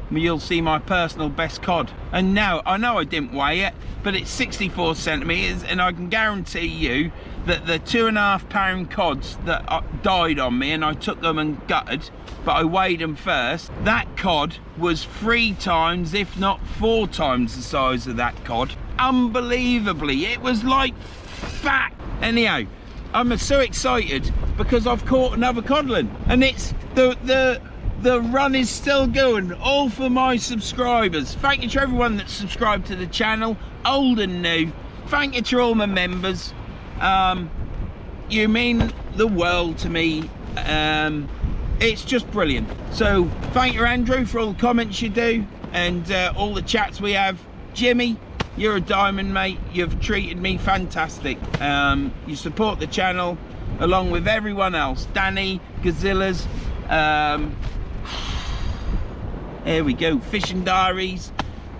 [SPEAKER 1] you'll see my personal best cod. And now, I know I didn't weigh it, but it's 64 centimetres, and I can guarantee you that the 2.5 pound cods that died on me, and I took them and gutted, but I weighed them first, that cod was 3 times, if not 4 times the size of that cod. Unbelievably, it was like fat. Anyhow, I'm so excited because I've caught another codling, and it's the run is still going, all for my subscribers. Thank you to everyone that's subscribed to the channel, old and new. Thank you to all my members. You mean the world to me. It's just brilliant. So thank you, Andrew, for all the comments you do and all the chats we have. Jimmy, you're a diamond, mate. You've treated me fantastic. You support the channel along with everyone else. Danny, Gazillas, there we go, Fishing Diaries,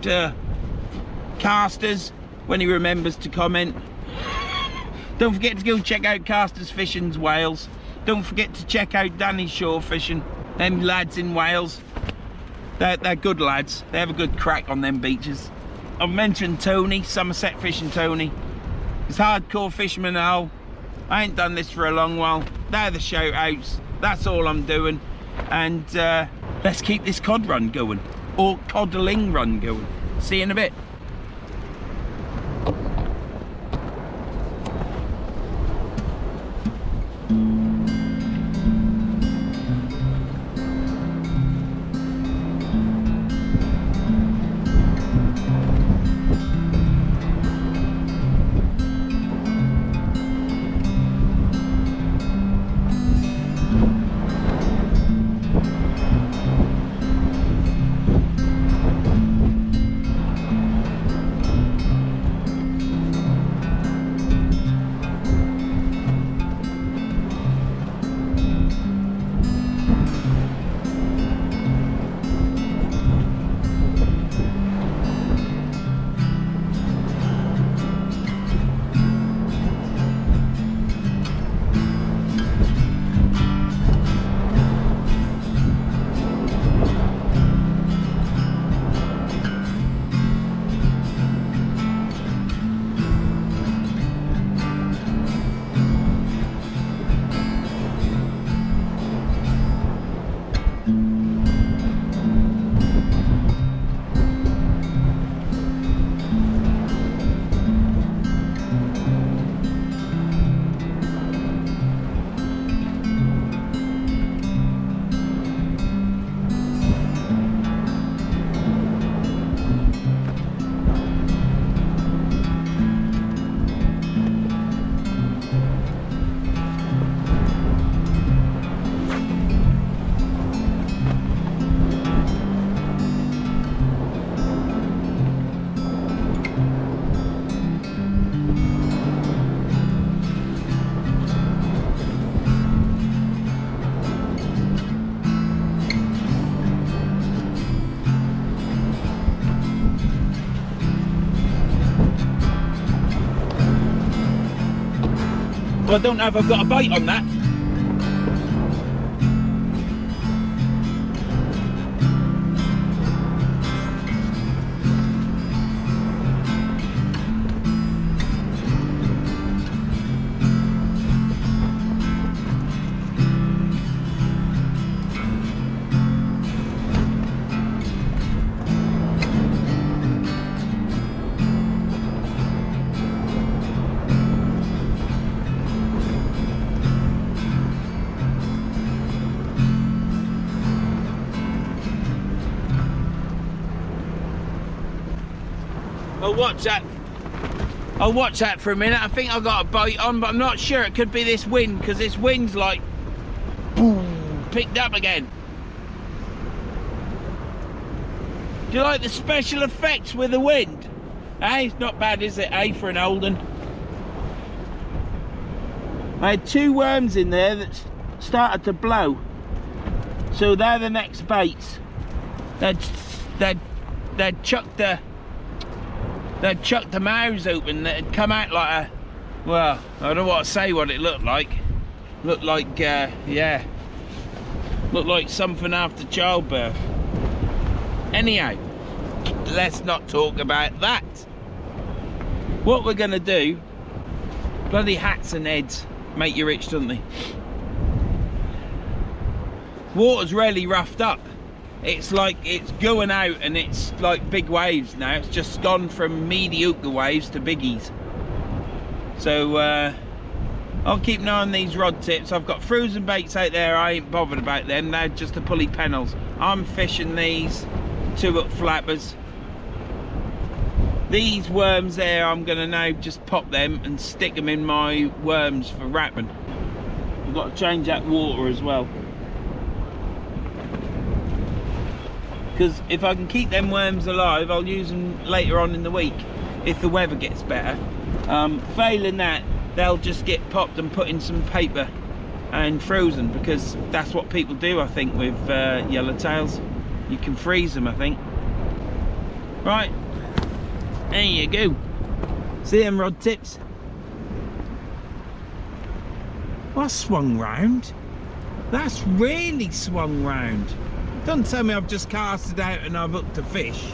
[SPEAKER 1] to Casters, when he remembers to comment. Don't forget to go check out Casters Fishing's Wales. Don't forget to check out Danny's Shore Fishing. Them lads in Wales, they're good lads. They have a good crack on them beaches. I've mentioned Tony, Somerset Fishing Tony. He's hardcore fisherman now. I ain't done this for a long while. They're the shout outs. That's all I'm doing. And let's keep this cod run going, or codling run going. See you in a bit. Well, I don't know if I've got a bite on that. Well, watch that. I'll watch that for a minute. I think I've got a bite on, but I'm not sure. It could be this wind, because this wind's like boom, picked up again. Do you like the special effects with the wind? Eh? It's not bad, is it, eh, for an old one? I had 2 worms in there that started to blow. So they're the next baits. They'd chucked the mouths open. That'd come out like a, well, I don't know what to say what it looked like. Looked like, yeah, looked like something after childbirth. Anyhow, let's not talk about that. What we're gonna do, bloody hats and heads make you rich, don't they? Water's really roughed up. It's like it's going out and it's like big waves now. It's just gone from mediocre waves to biggies. So I'll keep an eye on these rod tips. I've got frozen baits out there. I ain't bothered about them. They're just the pulley pennels. I'm fishing these 2-up flappers. These worms there, I'm gonna now just pop them and stick them in my worms for wrapping. I've got to change that water as well. Because if I can keep them worms alive, I'll use them later on in the week if the weather gets better. Failing that, they'll just get popped and put in some paper and frozen, because that's what people do, I think, with yellowtails. You can freeze them, I think. Right, there you go. See them rod tips? Well, that's swung round. That's really swung round. Don't tell me I've just cast it out and I've hooked a fish.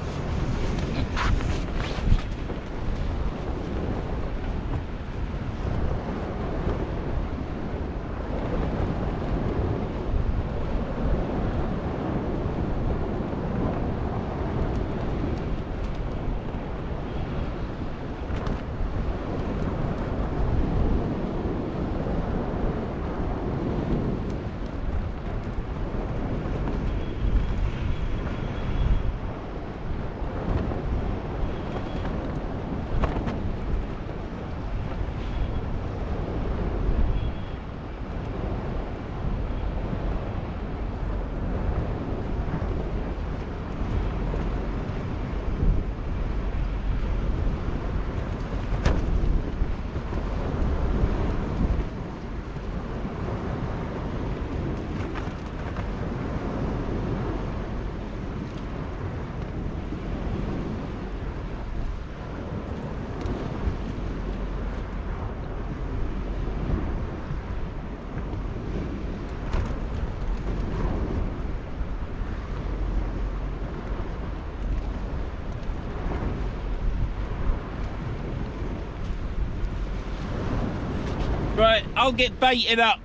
[SPEAKER 1] Right, I'll get baited up.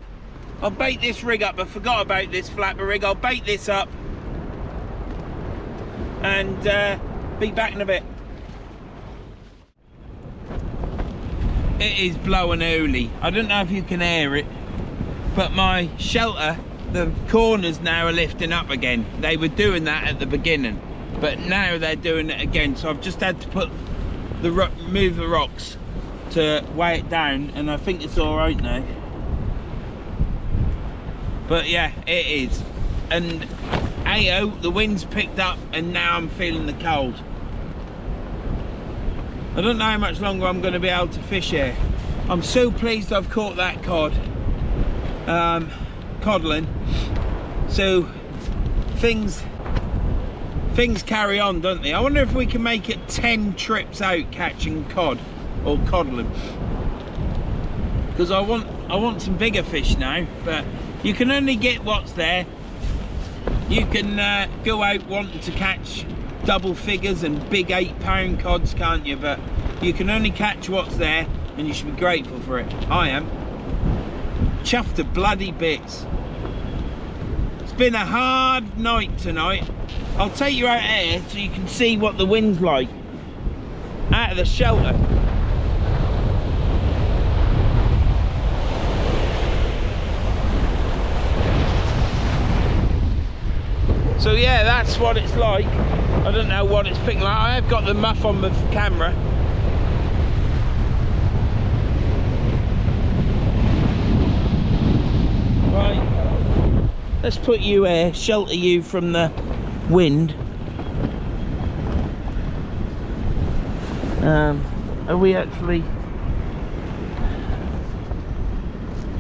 [SPEAKER 1] I'll bait this rig up. I forgot about this flapper rig. I'll bait this up and be back in a bit. It is blowing early. I don't know if you can hear it, but my shelter, the corners now are lifting up again. They were doing that at the beginning, but now they're doing it again. So I've just had to move the rocks to weigh it down, and I think it's all right now. But yeah, it is. And ayo, the wind's picked up and now I'm feeling the cold. I don't know how much longer I'm going to be able to fish here. I'm so pleased I've caught that cod, codling. So things carry on, don't they? I wonder if we can make it 10 trips out catching cod or codling, because I want some bigger fish now. But you can only get what's there. You can go out wanting to catch double figures and big 8-pound cods, can't you? But you can only catch what's there, and you should be grateful for it. I am chuffed to bloody bits. It's been a hard night tonight. I'll take you out here so you can see what the wind's like out of the shelter. So yeah, that's what it's like. I don't know what it's picking like. I have got the muff on the camera. Let's put you here, shelter you from the wind. Are we actually...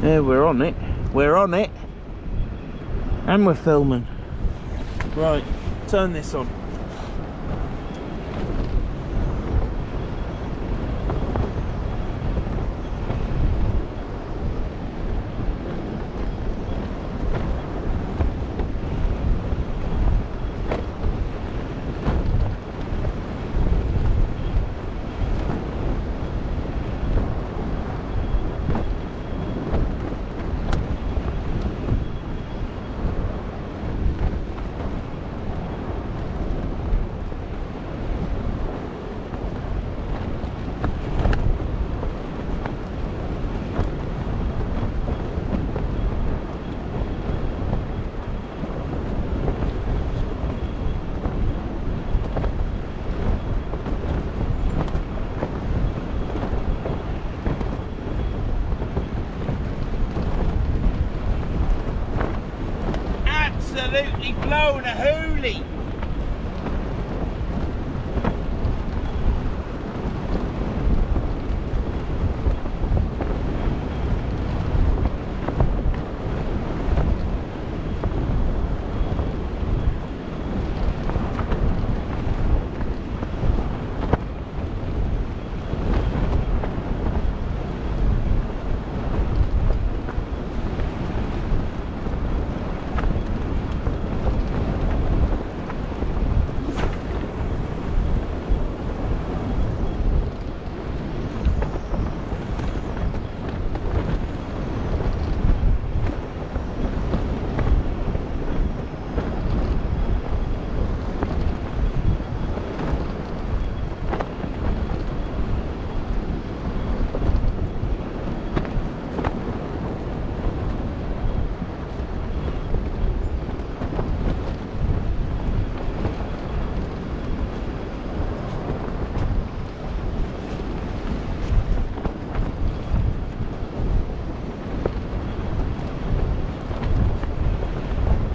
[SPEAKER 1] Yeah, we're on it. We're on it. And we're filming. Right, turn this on. Absolutely blown a hoolie.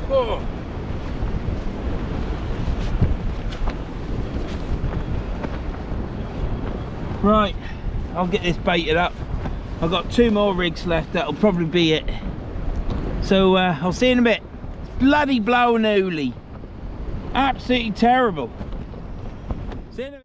[SPEAKER 1] Oh. Right, I'll get this baited up. I've got 2 more rigs left, that'll probably be it. So I'll see you in a bit. It's bloody blowing hoolie. Absolutely terrible. See you in a bit.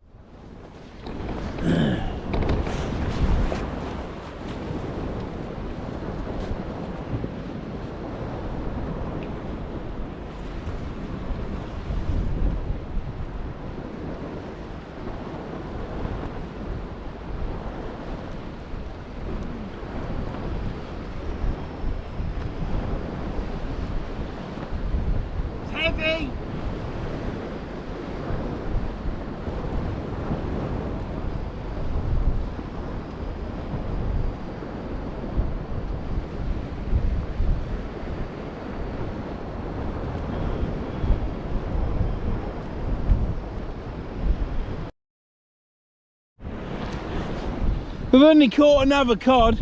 [SPEAKER 1] Heavy! We've only caught another cod.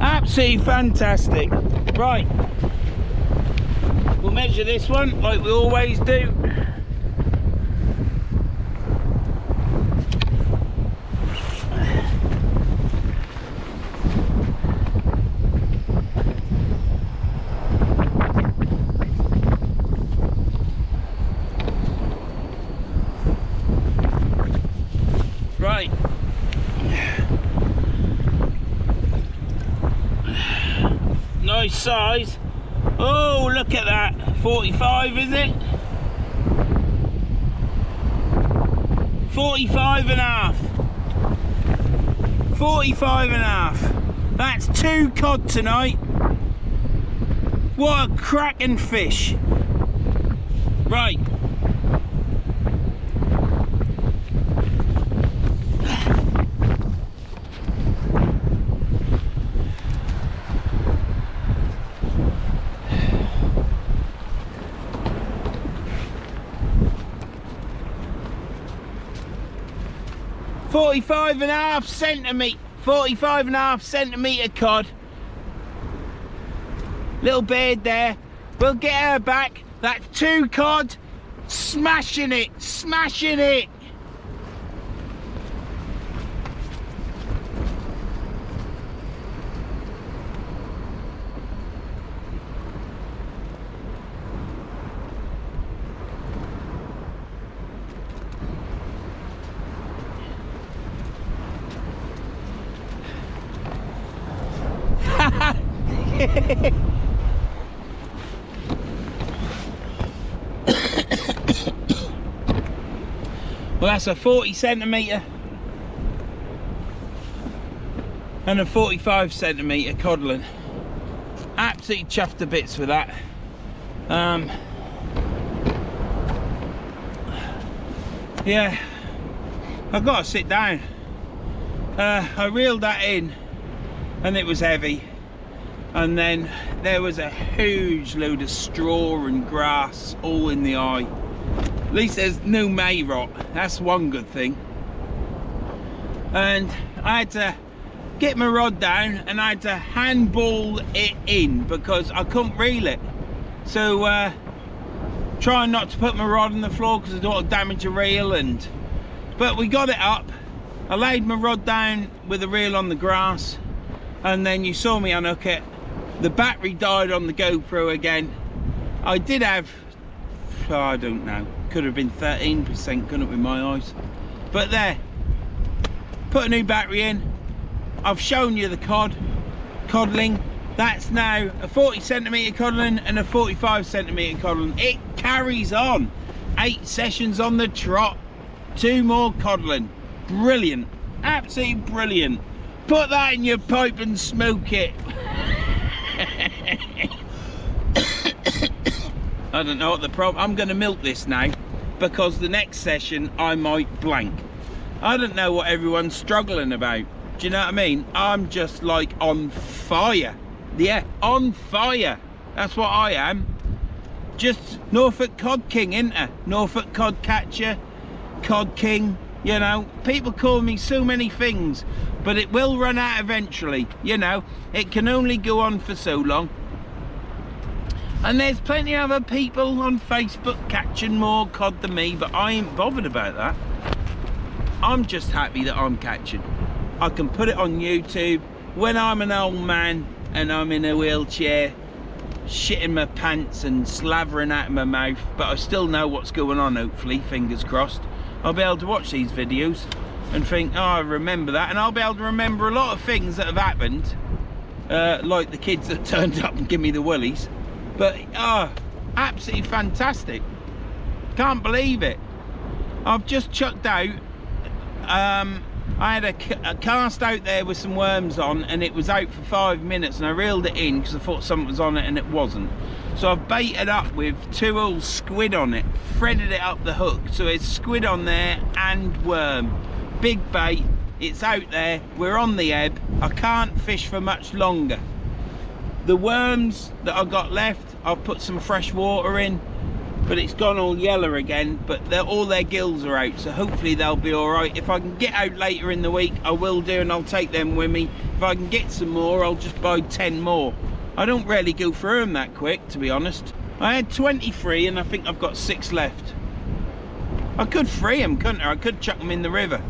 [SPEAKER 1] Absolutely fantastic. Right, we'll measure this one like we always do. Right. Nice size. Oh, look at that. 45, is it? 45 and a half. 45 and a half. That's 2 cod tonight. What a cracking fish. Right. Forty-five and a half centimetre cod. Little beard there. We'll get her back. That's 2 cod. Smashing it, smashing it. Well, that's a 40 centimetre and a 45 centimetre codling. Absolutely chuffed to bits with that. Yeah, I've got to sit down. I reeled that in and it was heavy, and then there was a huge load of straw and grass all in the eye. At least there's no May rot, that's one good thing. And I had to get my rod down and I had to handball it in because I couldn't reel it. So trying not to put my rod on the floor because I don't want to damage a reel, but we got it up. I laid my rod down with the reel on the grass, and then you saw me unhook it. The battery died on the GoPro again. I did have, oh, I don't know, could have been 13%, couldn't it, with my eyes? But there, put a new battery in. I've shown you the codling. That's now a 40 centimetre codling and a 45 centimetre codling. It carries on. 8 sessions on the trot, 2 more codling. Brilliant, absolutely brilliant. Put that in your pipe and smoke it. I don't know what the problem. I'm going to milk this now because the next session I might blank. I don't know what everyone's struggling about. Do you know what I mean? I'm just like on fire. Yeah, on fire. That's what I am. Just Norfolk Cod King, isn't I? Norfolk Cod Catcher, Cod King. You know, people call me so many things, but it will run out eventually. You know, it can only go on for so long. And there's plenty of other people on Facebook catching more cod than me, but I ain't bothered about that. I'm just happy that I'm catching. I can put it on YouTube when I'm an old man and I'm in a wheelchair, shitting my pants and slavering out of my mouth, but I still know what's going on, hopefully, fingers crossed. I'll be able to watch these videos and think, oh, I remember that, and I'll be able to remember a lot of things that have happened, like the kids that turned up and give me the willies. But absolutely fantastic. Can't believe it. I've just chucked out, I had a cast out there with some worms on, and it was out for 5 minutes, and I reeled it in because I thought something was on it and it wasn't. So I've baited up with 2 old squid on it, threaded it up the hook, so it's squid on there and worm. Big bait, it's out there, we're on the ebb. I can't fish for much longer. The worms that I've got left, I've put some fresh water in, but it's gone all yellow again, but all their gills are out, so hopefully they'll be all right. If I can get out later in the week, I will do, and I'll take them with me. If I can get some more, I'll just buy 10 more. I don't really go through them that quick, to be honest. I had 23 and I think I've got 6 left. I could free them, couldn't I? I could chuck them in the river.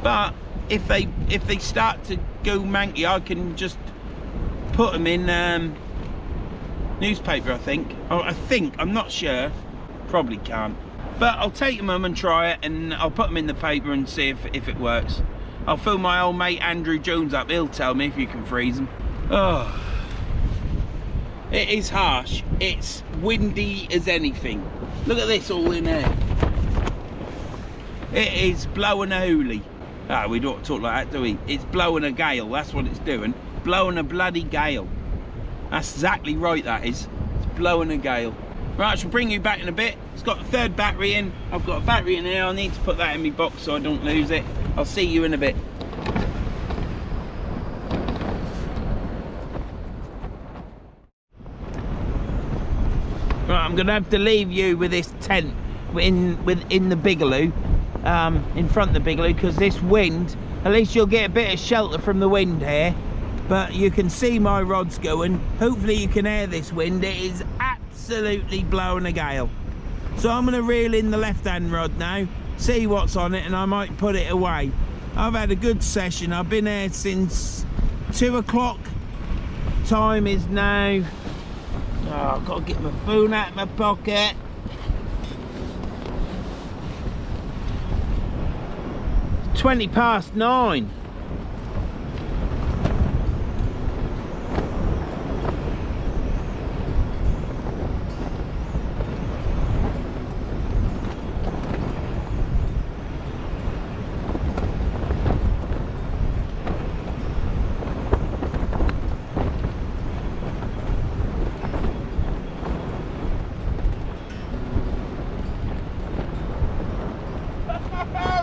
[SPEAKER 1] But if they start to go manky, I can just put them in newspaper, I think. Oh, I'm not sure. Probably can't. But I'll take them home and try it, and I'll put them in the paper and see if it works. I'll phone my old mate Andrew Jones up. He'll tell me if you can freeze them. Oh, it is harsh. It's windy as anything. Look at this all in there. It is blowing a hoolie. Ah, we don't talk like that, do we? It's blowing a gale, that's what it's doing. Blowing a bloody gale. That's exactly right, that is. It's blowing a gale. Right, I shall bring you back in a bit. It's got a 3rd battery in. I've got a battery in here. I need to put that in my box so I don't lose it. I'll see you in a bit. Right, I'm gonna have to leave you with this tent in the Bigaloo, in front of the Bigaloo, because this wind, at least you'll get a bit of shelter from the wind here. but you can see my rod's going. Hopefully you can hear this wind. It is absolutely blowing a gale. So I'm going to reel in the left hand rod now, see what's on it, and I might put it away. I've had a good session. I've been here since 2 o'clock. Time is now, oh, I've got to get my phone out of my pocket. It's 9:20.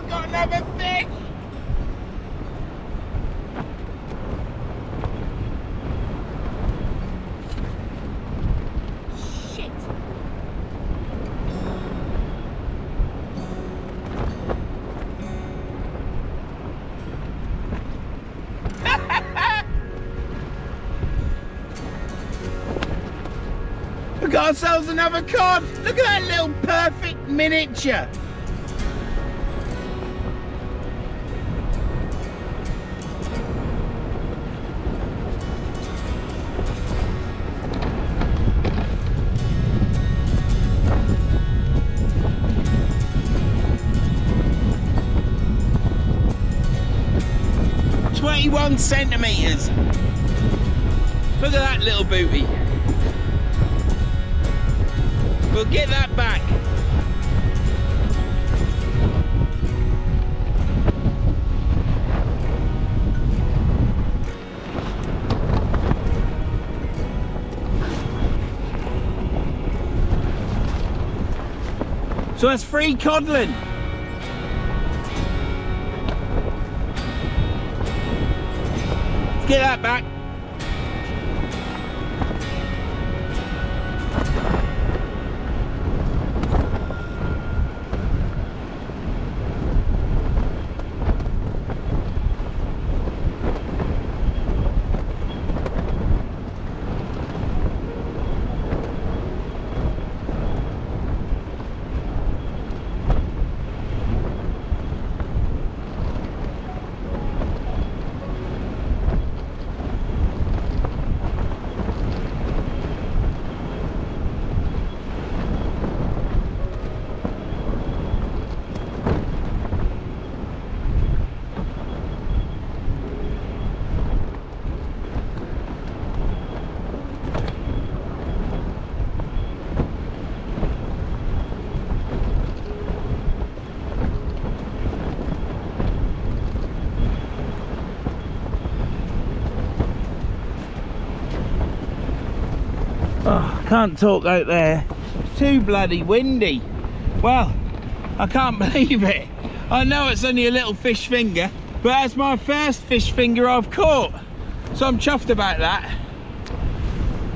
[SPEAKER 1] Got another fish! Shit! We got ourselves another cod! Look at that little perfect miniature! Centimeters. Look at that little booty. We'll get that back. So that's free codling. Get that back. Oh, can't talk out there. It's too bloody windy. Well, I can't believe it. I know it's only a little fish finger, but that's my first fish finger I've caught. So I'm chuffed about that.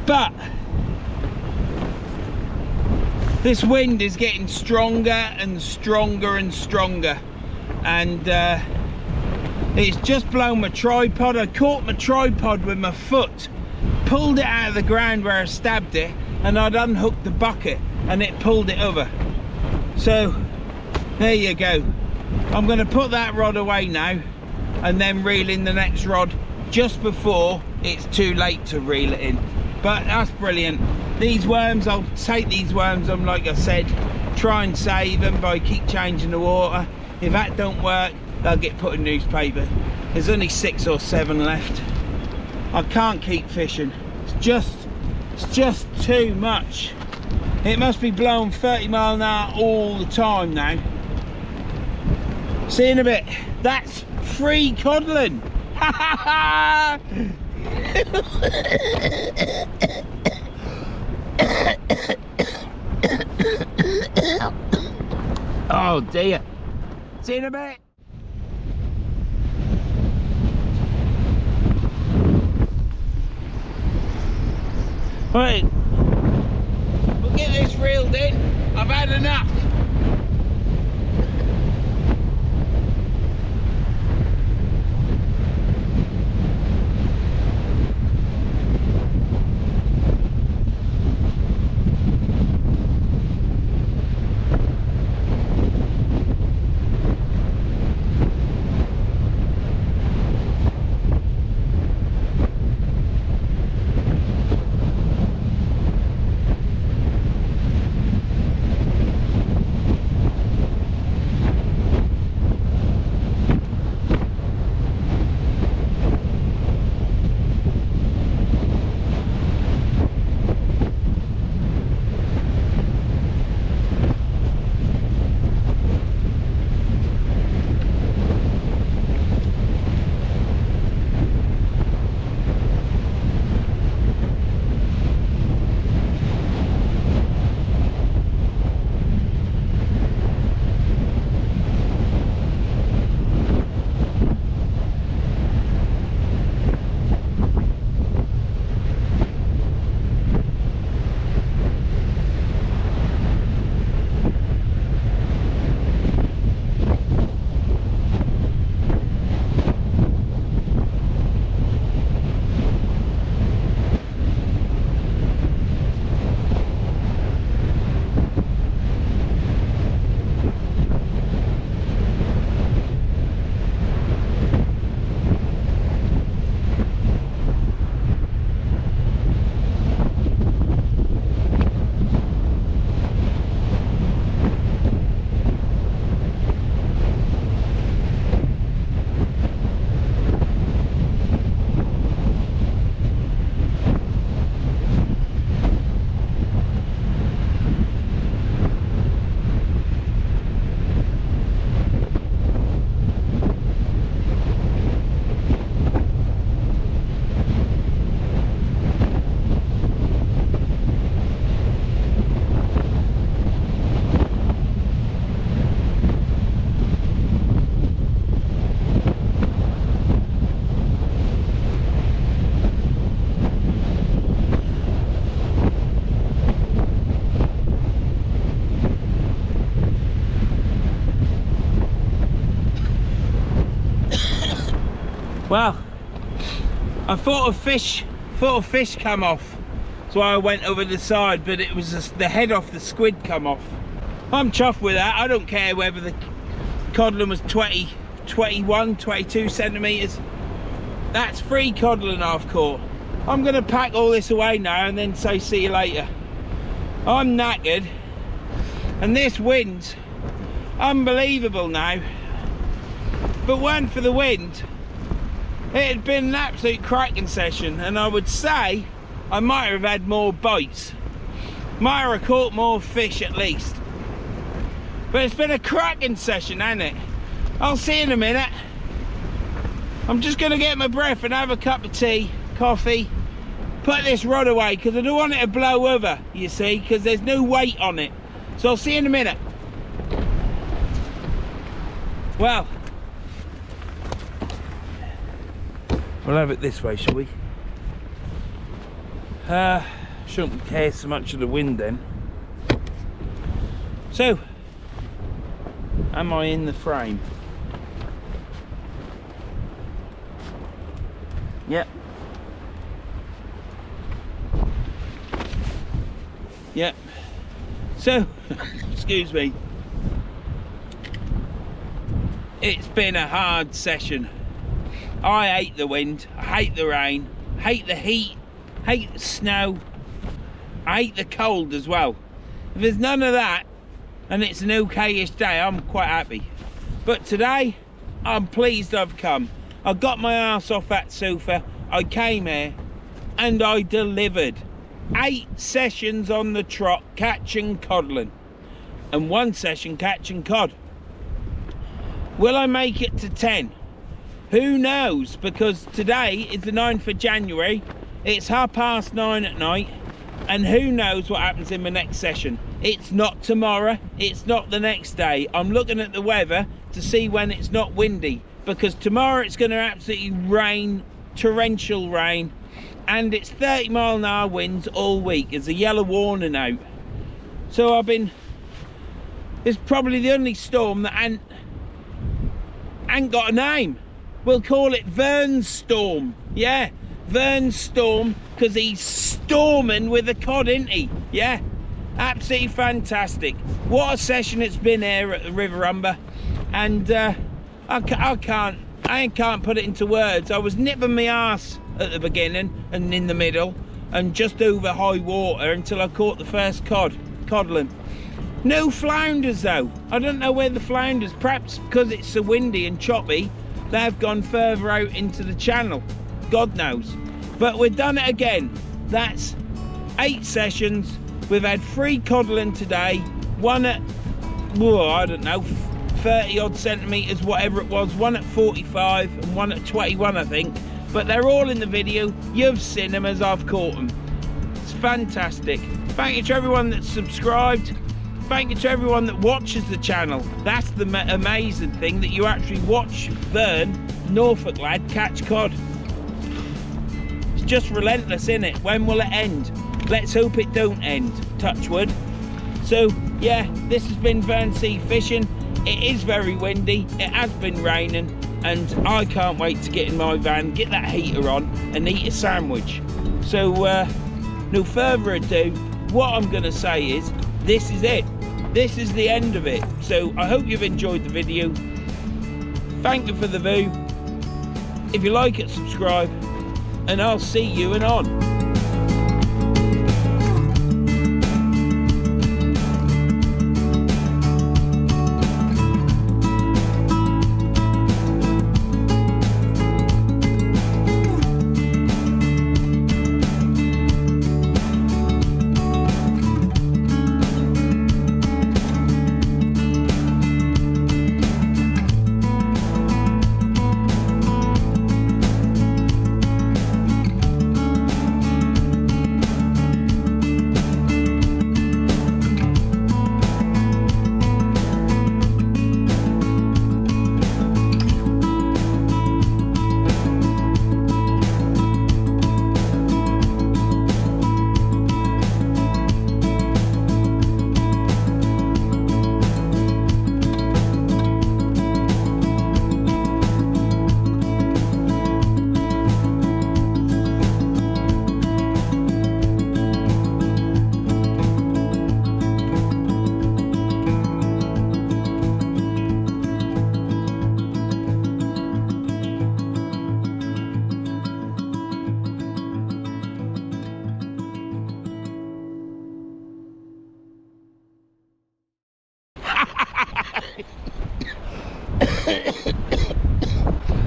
[SPEAKER 1] But this wind is getting stronger and stronger and stronger. And it's just blown my tripod. I caught my tripod with my foot, pulled it out of the ground where I stabbed it, and I'd unhooked the bucket and it pulled it over. So there you go. I'm going to put that rod away now and then reel in the next rod just before it's too late to reel it in. But that's brilliant. These worms, I'll take these worms on, like I said, try and save them by keep changing the water. If that don't work, they'll get put in newspaper. There's only 6 or 7 left. I can't keep fishing. It's just too much. It must be blowing 30 miles an hour all the time now. See you in a bit. That's free codling. Ha ha ha! Oh dear. See you in a bit. Right, we'll get this reeled in. I've had enough. Well, I thought a fish come off, so I went over the side, but it was just the head off the squid come off. I'm chuffed with that. I don't care whether the codling was 20, 21, 22 centimetres. That's 3 codling I've caught. I'm gonna pack all this away now and then say see you later. I'm knackered, and this wind's unbelievable now. If it weren't for the wind, it had been an absolute cracking session, and I would say I might have had more bites, might have caught more fish at least. But it's been a cracking session, hasn't it? I'll see you in a minute. I'm just gonna get my breath and have a cup of tea, coffee, put this rod away because I don't want it to blow over, you see, because there's no weight on it. So I'll see you in a minute. Well, we'll have it this way, shall we? Shouldn't care so much of the wind then. So, am I in the frame? Yep. Yep. So, excuse me. It's been a hard session. I hate the wind, I hate the rain, I hate the heat, I hate the snow, I hate the cold as well. If there's none of that and it's an okay-ish day, I'm quite happy. But today, I'm pleased I've come. I got my ass off that sofa, I came here and I delivered. 8 sessions on the trot catching codling and 1 session catching cod. Will I make it to 10? Who knows, because today is the 9th of January, it's 9:30 at night, and who knows what happens in my next session. It's not tomorrow, it's not the next day. I'm looking at the weather to see when it's not windy, because tomorrow it's going to absolutely rain, torrential rain, and it's 30-mile-an-hour winds all week. There's a yellow warning out. So it's probably the only storm that ain't got a name. We'll call it Verns storm. Yeah, Verns storm, because he's storming with a cod, isn't he? Yeah, absolutely fantastic. What a session it's been here at the River Humber, and I can't put it into words. I was nipping my arse at the beginning and in the middle and just over high water until I caught the first codling. No flounders though. I don't know where the flounders, perhaps because it's so windy and choppy, they've gone further out into the channel. God knows. But we've done it again. That's 8 sessions. We've had 3 codling today. One at, I don't know, 30 odd centimetres, whatever it was. One at 45 and one at 21, I think. But they're all in the video. You've seen them as I've caught them. It's fantastic. Thank you to everyone that's subscribed. Thank you to everyone that watches the channel. That's the amazing thing, that you actually watch Vern, Norfolk lad, catch cod. It's just relentless, isn't it? When will it end? Let's hope it don't end, touch wood. So yeah, this has been Vern Sea Fishing. It is very windy, it has been raining, and I can't wait to get in my van, get that heater on and eat a sandwich. So no further ado, what I'm gonna say is, this is it. This is the end of it. So I hope you've enjoyed the video. Thank you for the view. If you like it, subscribe, and I'll see you on.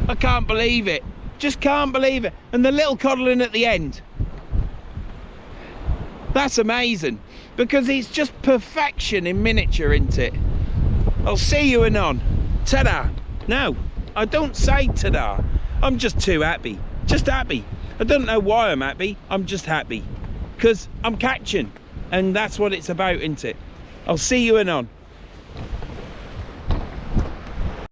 [SPEAKER 1] I can't believe it. Just can't believe it. And the little codling at the end. That's amazing. Because it's just perfection in miniature, isn't it? I'll see you anon. Ta-da. No, I don't say ta-da. I'm just too happy. Just happy. I don't know why I'm happy. I'm just happy. Because I'm catching. And that's what it's about, isn't it? I'll see you anon.